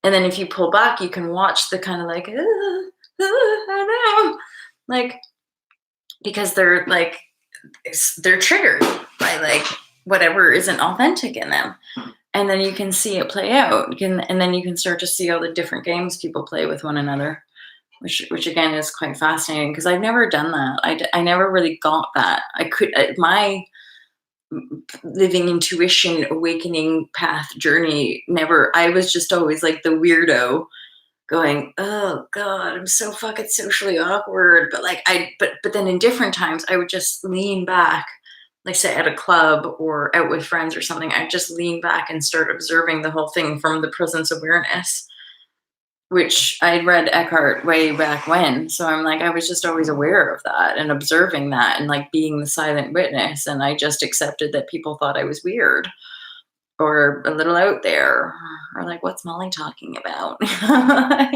A: And then if you pull back, you can watch the kind of like, I don't know, like because they're triggered by like whatever isn't authentic in them. And then you can see it play out. And then you can start to see all the different games people play with one another, which again is quite fascinating because I've never done that. I never really got that. My living intuition awakening path journey never. I was just always like the weirdo going, oh god, I'm so fucking socially awkward. But like but then in different times I would just lean back, like say at a club or out with friends or something, I'd just lean back and start observing the whole thing from the presence awareness, which I'd read Eckhart way back when. So I'm like, I was just always aware of that and observing that and like being the silent witness. And I just accepted that people thought I was weird or a little out there or like, what's Molly talking about?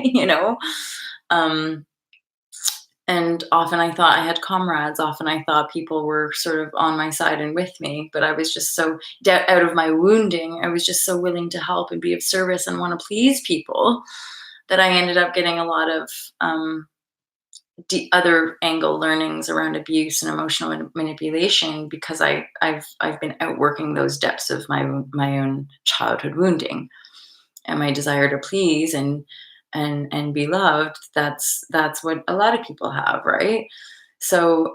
A: you know? Um, and often I thought I had comrades. Often I thought people were sort of on my side and with me, but I was just so out of my wounding. I was just so willing to help and be of service and want to please people that I ended up getting a lot of other angle learnings around abuse and emotional manipulation because I've been outworking those depths of my own childhood wounding and my desire to please and be loved. That's what a lot of people have, right? So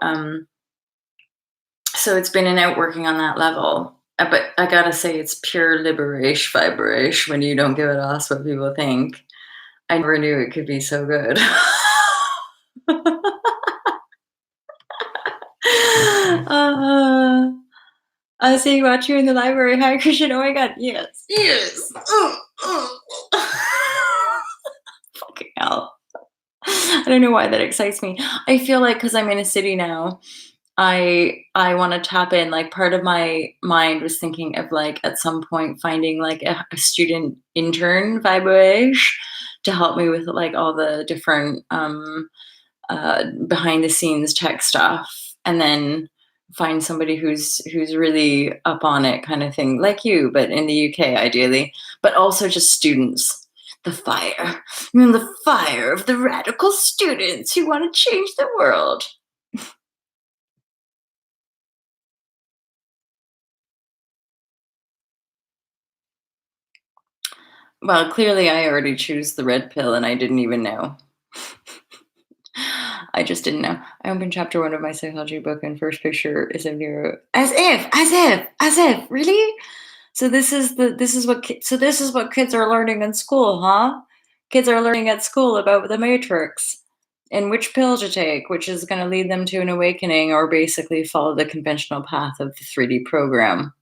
A: so it's been an outworking on that level. But I gotta say, it's pure liberation, vibration when you don't give a toss what people think. I never knew it could be so good. uh, I see you out here in the library. Hi, Christian. Oh my god. Yes. Yes. Fucking hell. I don't know why that excites me. I feel like because I'm in a city now, I want to tap in. Like part of my mind was thinking of like at some point finding like a student intern vibration to help me with like all the different behind the scenes tech stuff and then find somebody who's really up on it kind of thing, like you, but in the UK ideally, but also just students. The fire, the fire of the radical students who want to change the world. Well, clearly I already choose the red pill and I didn't even know. I just didn't know. I opened chapter one of my psychology book and first picture is a neuro. As if, really? So this is what kids are learning in school, huh? Kids are learning at school about the matrix and which pill to take, which is going to lead them to an awakening or basically follow the conventional path of the 3D program,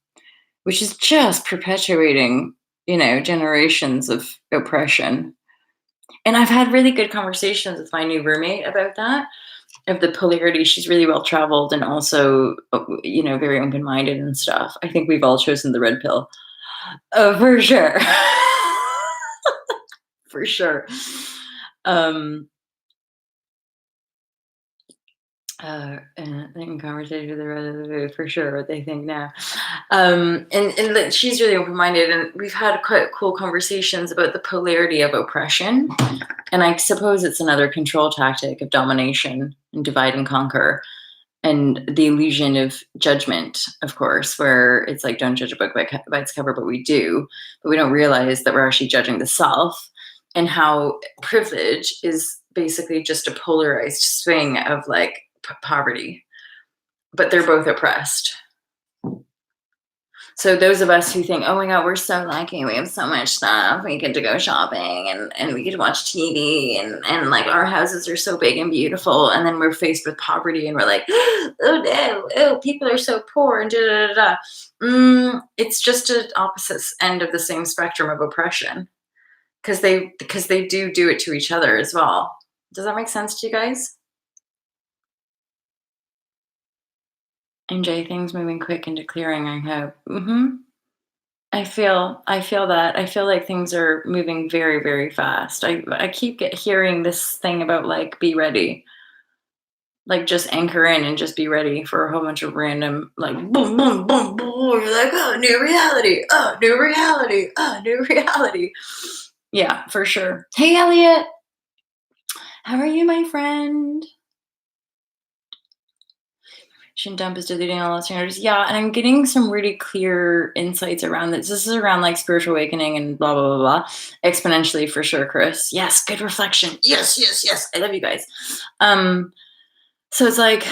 A: which is just perpetuating, generations of oppression. And I've had really good conversations with my new roommate about that, of the polarity. She's really well traveled and also, very open minded and stuff. I think we've all chosen the red pill. Oh, for sure. For sure. Um, and in conversation with the red of the food, for sure, what they think now. And she's really open minded, and we've had quite cool conversations about the polarity of oppression. And I suppose it's another control tactic of domination and divide and conquer, and the illusion of judgment, of course, where it's like, don't judge a book by its cover, but we do. But we don't realize that we're actually judging the self, and how privilege is basically just a polarized swing of like poverty, but they're both oppressed. So those of us who think, oh my God, we're so lucky. We have so much stuff. We get to go shopping and we get to watch TV and like our houses are so big and beautiful. And then we're faced with poverty and we're like, oh no, oh, people are so poor and da da da da. It's just an opposite end of the same spectrum of oppression, because they do it to each other as well. Does that make sense to you guys? MJ, things moving quick into clearing, I hope. I feel that. I feel like things are moving very, very fast. I keep hearing this thing about like be ready. Like just anchor in and just be ready for a whole bunch of random like boom, boom, boom, boom. You're like, oh, new reality. Oh, new reality. Oh, new reality. Yeah, for sure. Hey Elliot, how are you, my friend? Shouldn't dump is deleting all those standards. Yeah, and I'm getting some really clear insights around this. This is around like spiritual awakening and blah blah blah blah. Exponentially for sure, Chris. Yes, good reflection. Yes, yes, yes. I love you guys. So it's like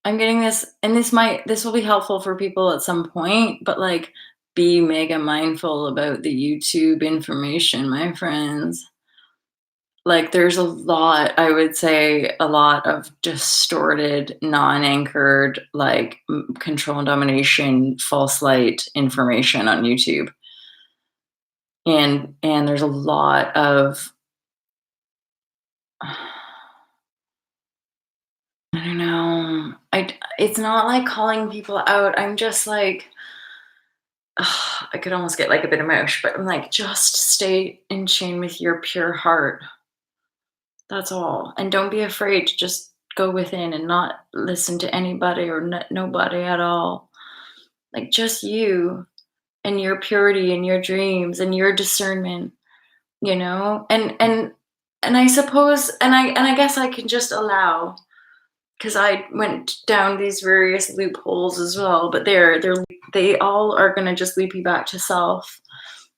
A: I'm getting this, and this will be helpful for people at some point, but like be mega mindful about the YouTube information, my friends. Like there's a lot, I would say a lot of distorted, non-anchored, like control and domination, false light information on YouTube. And there's a lot of I don't know. It's not like calling people out. I'm just like I could almost get like a bit emotional, but I'm like, just stay in tune with your pure heart. That's all. And don't be afraid to just go within and not listen to anybody or nobody at all. Like just you and your purity and your dreams and your discernment, And I suppose and I guess I can just allow, because I went down these various loopholes as well, but they all are going to just lead you back to self.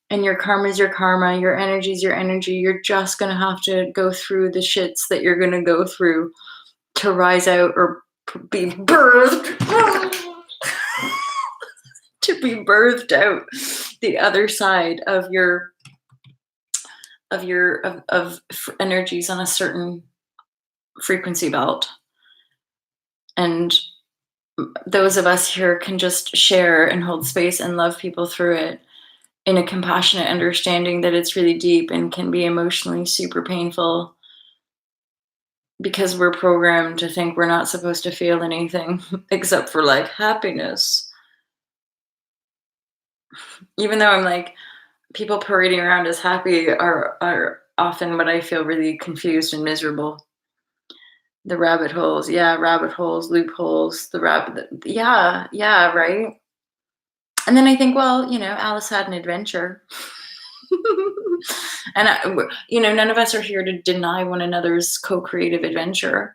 A: And your karma is your karma, your energy is your energy. You're just going to have to go through the shits that you're going to go through to rise out or be birthed to be birthed out the other side of energies on a certain frequency belt. And those of us here can just share and hold space and love people through it in a compassionate understanding that it's really deep and can be emotionally super painful, because we're programmed to think we're not supposed to feel anything except for like happiness. Even though I'm like, people parading around as happy are often what I feel really confused and miserable. The rabbit holes, yeah, rabbit holes, loopholes, yeah, yeah, right? And then I think, well, Alice had an adventure. And none of us are here to deny one another's co-creative adventure.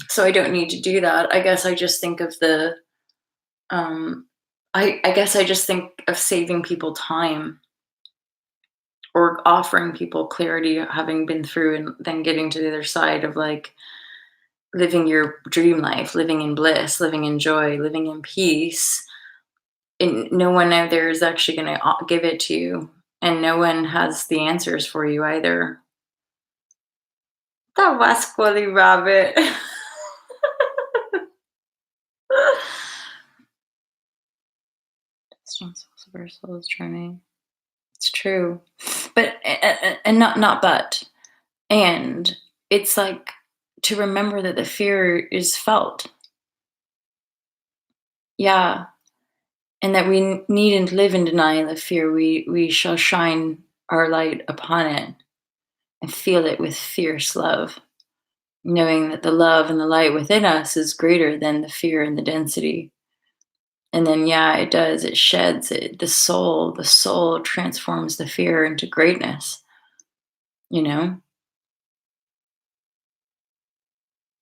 A: So I don't need to do that. I guess I just think of the I guess I just think of saving people time or offering people clarity, having been through and then getting to the other side of like living your dream life, living in bliss, living in joy, living in peace. And no one out there is actually going to give it to you. And no one has the answers for you either. That was funny, Rabbit. Soul's journey. It's true, but and not but, and it's like to remember that the fear is felt. Yeah, and that we needn't live in denial of fear. We shall shine our light upon it and feel it with fierce love, knowing that the love and the light within us is greater than the fear and the density. And then, yeah, it does. It sheds it. The soul transforms the fear into greatness, you know?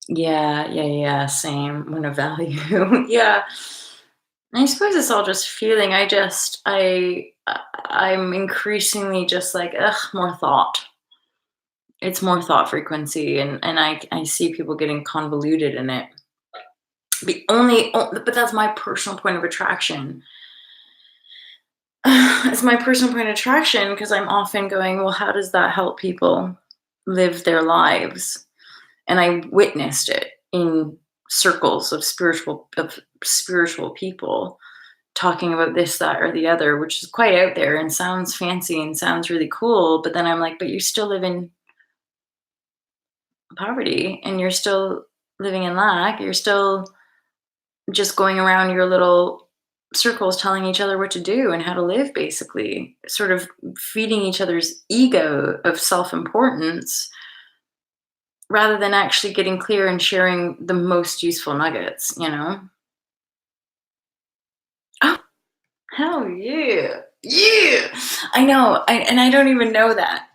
A: Yeah, yeah, yeah. Same. One of value. Yeah. I suppose it's all just feeling. I'm increasingly just like, ugh, more thought. It's more thought frequency, and I see people getting convoluted in it. But that's my personal point of attraction. It's my personal point of attraction because I'm often going, well, how does that help people live their lives? And I witnessed it in circles of spiritual people talking about this, that, or the other, which is quite out there and sounds fancy and sounds really cool. But then I'm like, but you still live in poverty and you're still living in lack. You're still just going around your little circles telling each other what to do and how to live, basically, sort of feeding each other's ego of self importance rather than actually getting clear and sharing the most useful nuggets. Oh, hell yeah. Yeah. I know. And I don't even know that,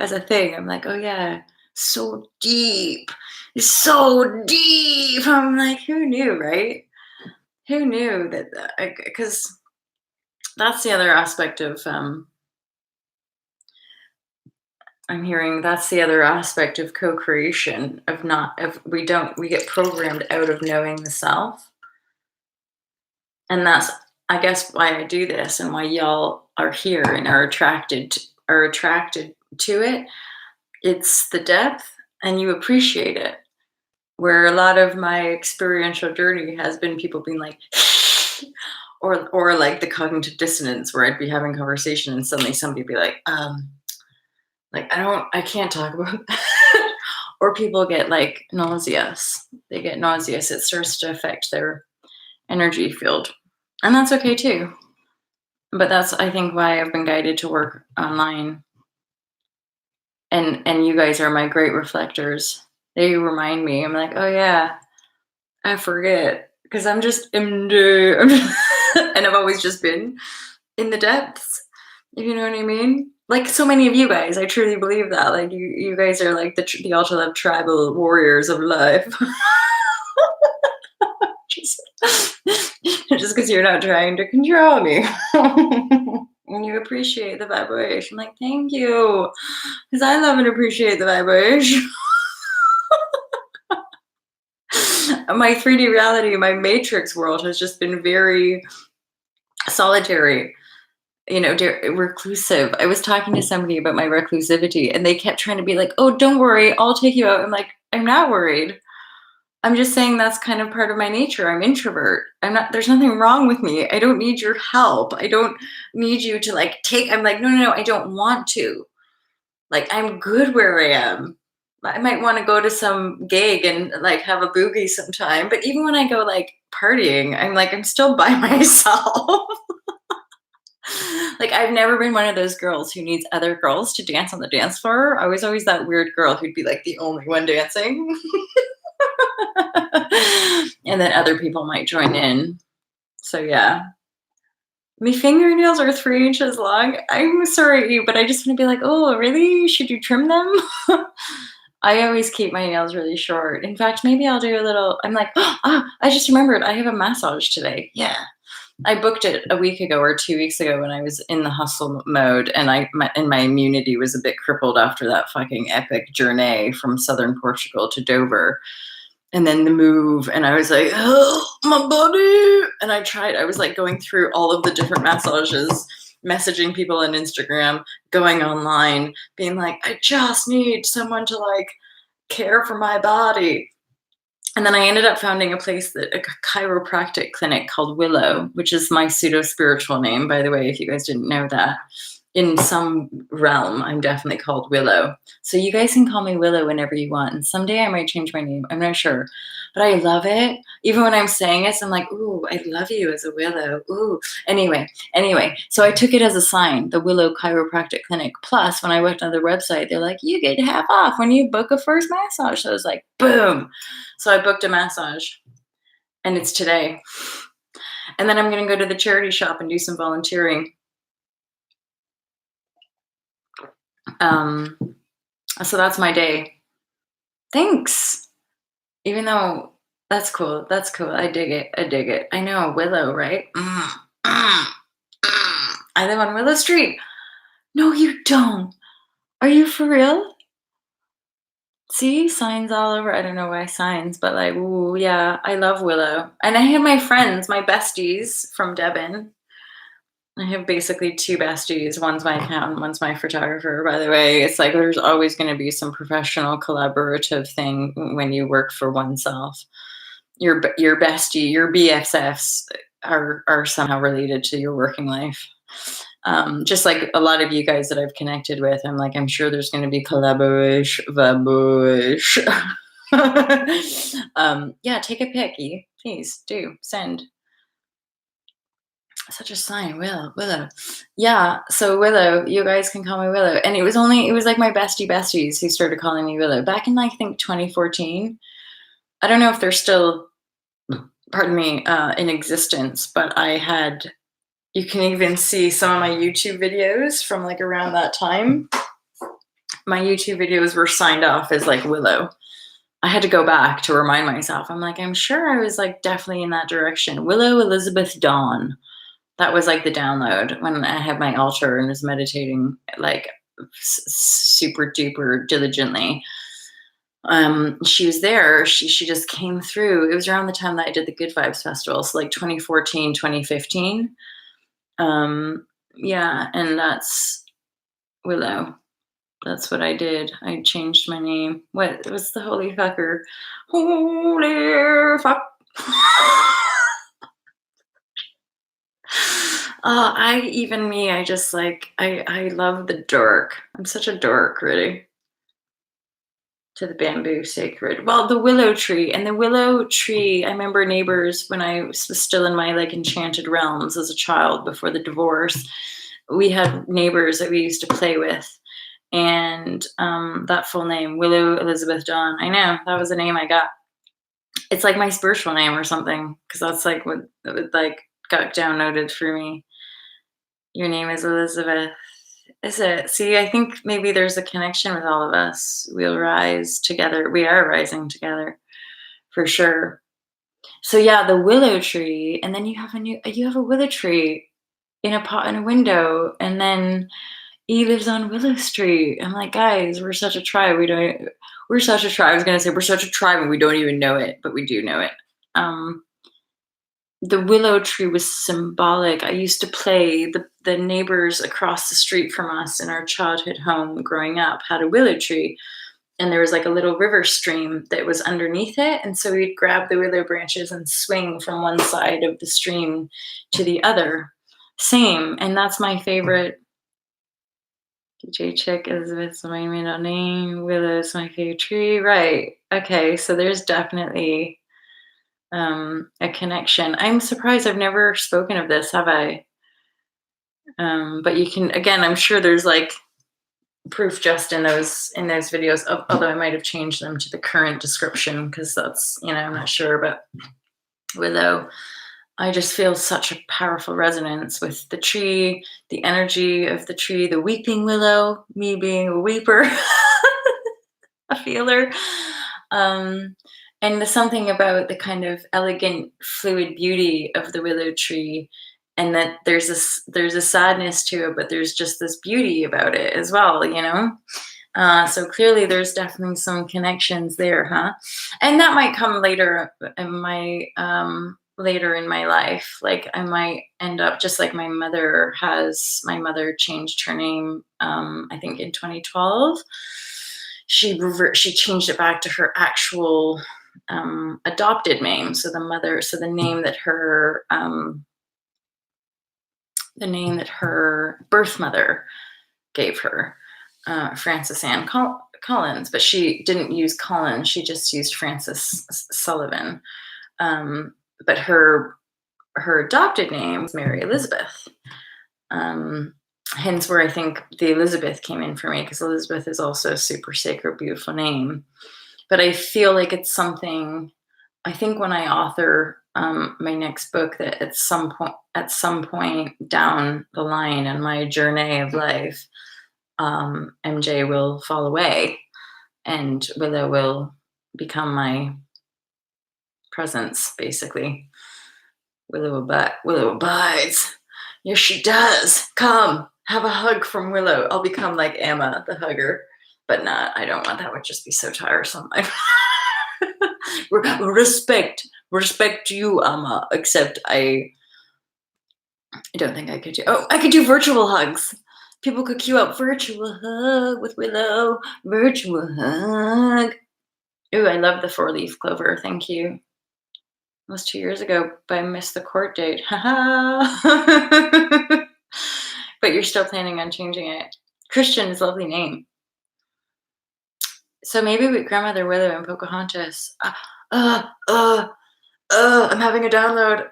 A: as a thing. I'm like, oh yeah, so deep. It's so deep. I'm like, who knew, right? Who knew that? Because that's the other aspect of I'm hearing that's the other aspect of co-creation of not of we get programmed out of knowing the self. And that's, I guess, why I do this and why y'all are here and are attracted to it. It's the depth and you appreciate it. Where a lot of my experiential journey has been people being like or like the cognitive dissonance where I'd be having conversation and suddenly somebody would be like I can't talk about that. Or people get like nauseous. They get nauseous. It starts to affect their energy field. And that's okay too. But that's, I think, why I've been guided to work online. And you guys are my great reflectors. They remind me. I'm like, oh yeah, I forget because I'm just and I've always just been in the depths. If you know what I mean? Like so many of you guys, I truly believe that. Like you guys are like the ultra love tribal warriors of life. just because you're not trying to control me. And you appreciate the vibration. Like, thank you. Because I love and appreciate the vibration. My 3D reality, my matrix world has just been very solitary, reclusive. I was talking to somebody about my reclusivity and they kept trying to be like, oh, don't worry, I'll take you out. I'm like, I'm not worried. I'm just saying that's kind of part of my nature. I'm introvert. There's nothing wrong with me. I don't need your help. I don't need you to I'm like, no, I don't want to. Like, I'm good where I am. I might want to go to some gig and have a boogie sometime. But even when I go partying, I'm still by myself. I've never been one of those girls who needs other girls to dance on the dance floor. I was always that weird girl who'd be the only one dancing. And then other people might join in. So yeah. My fingernails are 3 inches long. I'm sorry, but I just want to be like, oh, really? Should you trim them? I always keep my nails really short. In fact, maybe I'll do a little. I'm like, ah, I just remembered I have a massage today. Yeah. I booked it a week ago or 2 weeks ago when I was in the hustle mode, and my immunity was a bit crippled after that fucking epic journey from southern Portugal to Dover, and then the move, and I was like, oh, my body. And I was like going through all of the different massages, messaging people on Instagram, going online, being like, I just need someone to like care for my body. And then I ended up founding a chiropractic clinic called Willow, which is my pseudo spiritual name, by the way, if you guys didn't know that. In some realm, I'm definitely called Willow. So you guys can call me Willow whenever you want. And someday I might change my name. I'm not sure. But I love it. Even when I'm saying it, I'm like, ooh, I love you as a Willow. Ooh. Anyway. So I took it as a sign, the Willow Chiropractic Clinic. Plus, when I went on their website, they're like, you get half off when you book a first massage. So I was like, boom. So I booked a massage. And it's today. And then I'm going to go to the charity shop and do some volunteering. So that's my day. Thanks. Even though that's cool. That's cool. I dig it. I know, Willow, right? I live on Willow Street. No, you don't. Are you for real? See, signs all over. I don't know why signs, but like, ooh, yeah, I love Willow. And I have my friends, my besties from Devon. I have basically two besties. One's my accountant, one's my photographer, by the way. It's like there's always going to be some professional collaborative thing when you work for oneself. Your bestie, your BFFs are somehow related to your working life. Just like a lot of you guys that I've connected with, I'm sure there's going to be collaboration. Yeah, take a pic, please do send. Such a sign, Willow. Yeah, so Willow, you guys can call me Willow. And it was like my besties who started calling me Willow back in, I think, 2014. I don't know if they're still, pardon me, in existence, but you can even see some of my YouTube videos from like around that time. My YouTube videos were signed off as like Willow. I had to go back to remind myself. I'm sure I was like definitely in that direction. Willow Elizabeth Dawn. That was like the download when I had my altar and was meditating like super duper diligently. She was there. She just came through. It was around the time that I did the Good Vibes Festival. So like 2014, 2015. Yeah. And that's Willow. That's what I did. I changed my name. What was the holy fucker? Holy fuck. I just like, I love the dork. I'm such a dork, really. To the bamboo sacred. Well, the willow tree. I remember neighbors when I was still in my like enchanted realms as a child before the divorce. We had neighbors that we used to play with. And that full name, Willow Elizabeth Dawn. I know, that was the name I got. It's like my spiritual name or something, because that's like what like got downloaded through me. Your name is Elizabeth. Is it? See, I think maybe there's a connection with all of us. We'll rise together. We are rising together, for sure. So yeah, the willow tree, and then you have a willow tree in a pot in a window, and then he lives on Willow Street. I'm like, guys, we're such a tribe. We're such a tribe. I was gonna say we're such a tribe, and we don't even know it, but we do know it. The willow tree was symbolic. I used to play the neighbors across the street from us in our childhood home growing up had a willow tree, and there was like a little river stream that was underneath it. And so we'd grab the willow branches and swing from one side of the stream to the other. Same. And that's my favorite. DJ Chick Elizabeth's my middle name. Willow's my favorite tree. Right. Okay. So there's definitely a connection. I'm surprised I've never spoken of this, have I? But you can, again, I'm sure there's like proof just in those videos. Although I might have changed them to the current description because that's I'm not sure, but willow. I just feel such a powerful resonance with the tree, the energy of the tree, the weeping willow, me being a weeper, a feeler. Um, and there's something about the kind of elegant, fluid beauty of the willow tree, and that there's a sadness to it, but there's just this beauty about it as well. So clearly, there's definitely some connections there, huh? And that might come later in my life. Like I might end up just like my mother has. My mother changed her name, I think in 2012. She changed it back to her actual adopted name. So the name that her birth mother gave her, Frances Ann Collins, but she didn't use Collins. She just used Frances Sullivan. Um, but her adopted name was Mary Elizabeth. Um, Hence, where I think the Elizabeth came in for me, because Elizabeth is also a super sacred, beautiful name. But I feel like it's something. I think when I author my next book, that at some point down the line in my journey of life, MJ will fall away, and Willow will become my presence, basically. Willow abides. Yes, she does. Come, have a hug from Willow. I'll become like Emma, the hugger. But not, I don't want that. Would just be so tiresome. Respect you, Amma. Except I don't think I could do. Oh, I could do virtual hugs. People could queue up virtual hug with Willow. Virtual hug. Ooh, I love the 4-leaf clover. Thank you. It was 2 years ago, but I missed the court date. Haha. But you're still planning on changing it. Christian is a lovely name. So maybe with Grandmother Willow and Pocahontas. I'm having a download.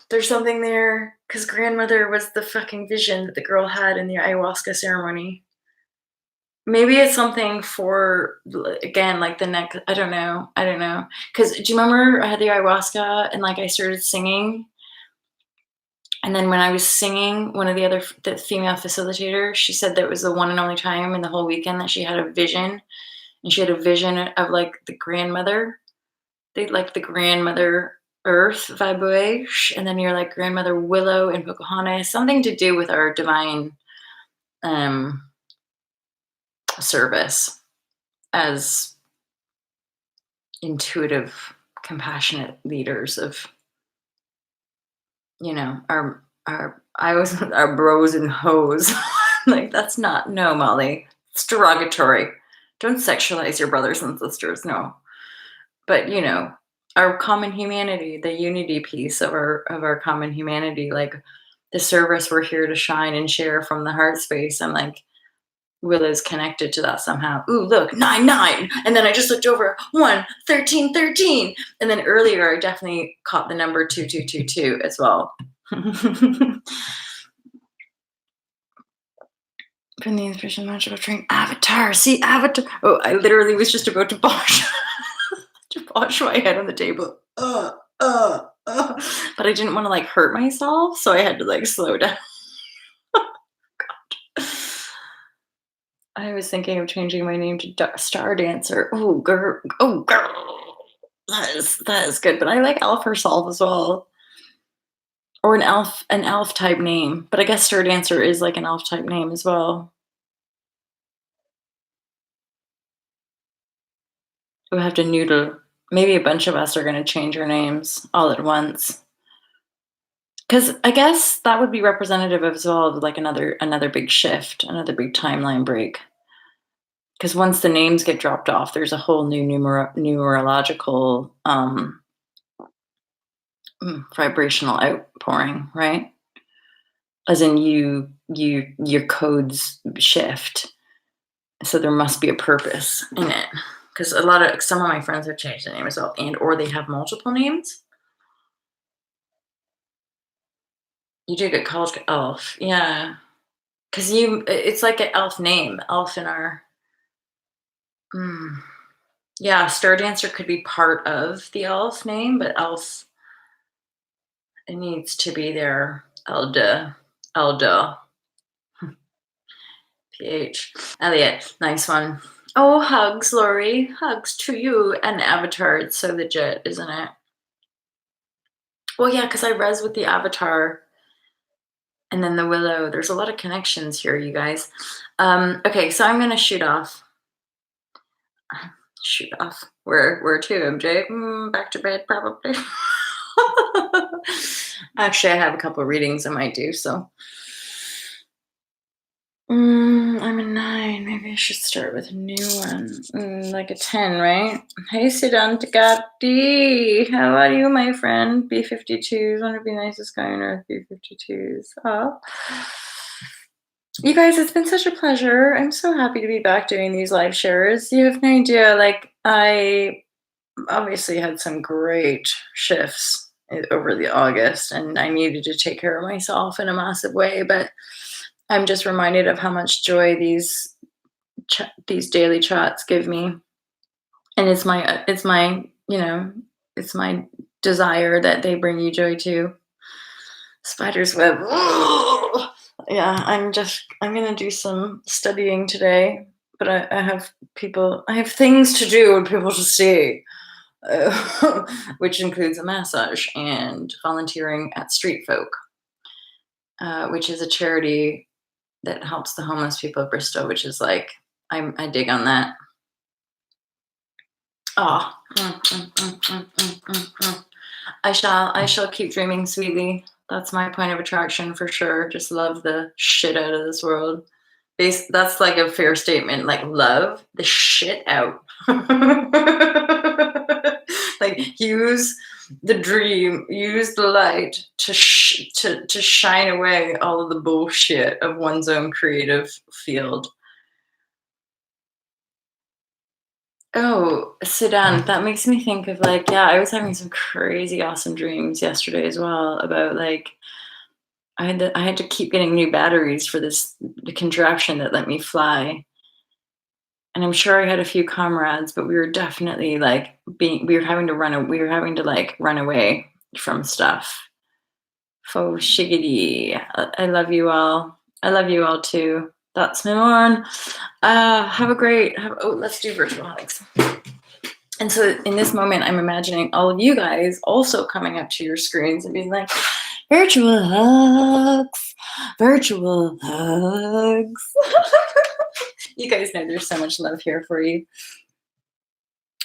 A: There's something there. Because grandmother was the fucking vision that the girl had in the ayahuasca ceremony. Maybe it's something for, again, like the next, I don't know. Because do you remember I had the ayahuasca and like I started singing? And then when I was singing, the female facilitator, she said that it was the one and only time in the whole weekend that she had a vision. And she had a vision of like the grandmother. They like the grandmother Earth vibrashe, and then you're like grandmother Willow and Pocahontas, something to do with our divine service as intuitive, compassionate leaders of our bros and hoes. Like that's not, no, Molly. It's derogatory. Don't sexualize your brothers and sisters, no. But our common humanity, the unity piece of our common humanity, like the service we're here to shine and share from the heart space. I'm like, Willow's connected to that somehow. Ooh, look, 9-9. And then I just looked over 1-13-13. And then earlier I definitely caught the number 2222 as well. From the inspiration magical train Avatar. See, Avatar. Oh, I literally was just about to bosh my head on the table. But I didn't want to like hurt myself, so I had to like slow down. I was thinking of changing my name to Star Dancer. Oh, girl. That is good. But I like Elf herself as well, or an elf type name. But I guess Star Dancer is like an elf type name as well. We have to noodle. Maybe a bunch of us are going to change our names all at once. Because I guess that would be representative as well of like another big shift, another big timeline break. Because once the names get dropped off, there's a whole new numerological vibrational outpouring, right? As in your codes shift, so there must be a purpose in it. Because some of my friends have changed their name as well, or they have multiple names. You do get college elf, yeah. Because it's like an elf name, elf in our. Mm, yeah, star dancer could be part of the elf name, but elf, it needs to be there. Elda, PH. Elliot, nice one. Oh, hugs, Lori. Hugs to you and Avatar. It's so legit, isn't it? Well, yeah, because I res with the Avatar and then the Willow. There's a lot of connections here, you guys. Okay, so I'm gonna shoot off. Shoot off. Where to, MJ? Back to bed, probably. Actually, I have a couple readings I might do, so. I'm a 9. Maybe I should start with a new one. Like a 10, right? Hey, Siddhantakati. How are you, my friend? B52s. Want to be nicest guy on earth, B52s. Oh. You guys, it's been such a pleasure. I'm so happy to be back doing these live shares. You have no idea. Like, I obviously had some great shifts over the August, and I needed to take care of myself in a massive way, but I'm just reminded of how much joy these daily chats give me, and it's my it's my desire that they bring you joy too. Spider's web. Yeah, I'm gonna do some studying today, but I have things to do and people to see, which includes a massage and volunteering at Street Folk, which is a charity that helps the homeless people of Bristol, which is like, I dig on that. Oh, I shall keep dreaming sweetly. That's my point of attraction for sure. Just love the shit out of this world. That's like a fair statement. Like, love the shit out. Like, use the dream, use the light to shine away all of the bullshit of one's own creative field. Oh, Sudan, that makes me think of, like, yeah, I was having some crazy awesome dreams yesterday as well about, like, I had to keep getting new batteries for the contraption that let me fly. And I'm sure I had a few comrades, but we were definitely like we were having to like run away from stuff. Faux shiggity. I love you all. I love you all too. That's my morn. Let's do virtual hugs. And so in this moment, I'm imagining all of you guys also coming up to your screens and being like, virtual hugs, virtual hugs. You guys know there's so much love here for you.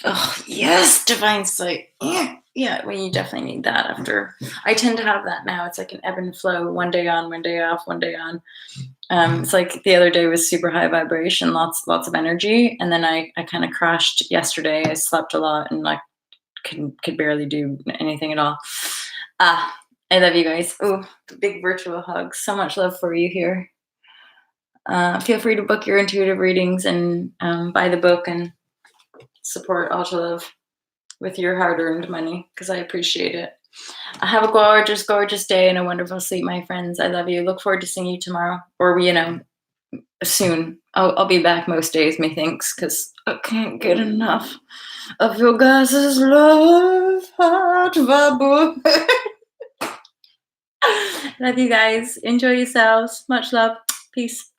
A: Oh, yes, divine sight. Yeah, well, you definitely need that after. I tend to have that now. It's like an ebb and flow, one day on, one day off, one day on. It's like the other day was super high vibration, lots of energy, and then I kind of crashed yesterday. I slept a lot and like could barely do anything at all. I love you guys. Oh, big virtual hugs. So much love for you here. Feel free to book your intuitive readings and buy the book and support Alta Love with your hard-earned money, because I appreciate it. Have a gorgeous, gorgeous day and a wonderful sleep, my friends. I love you. Look forward to seeing you tomorrow, or soon. I'll be back most days, methinks, because I can't get enough of your guys' love. Heart vibe. Love you guys. Enjoy yourselves. Much love. Peace.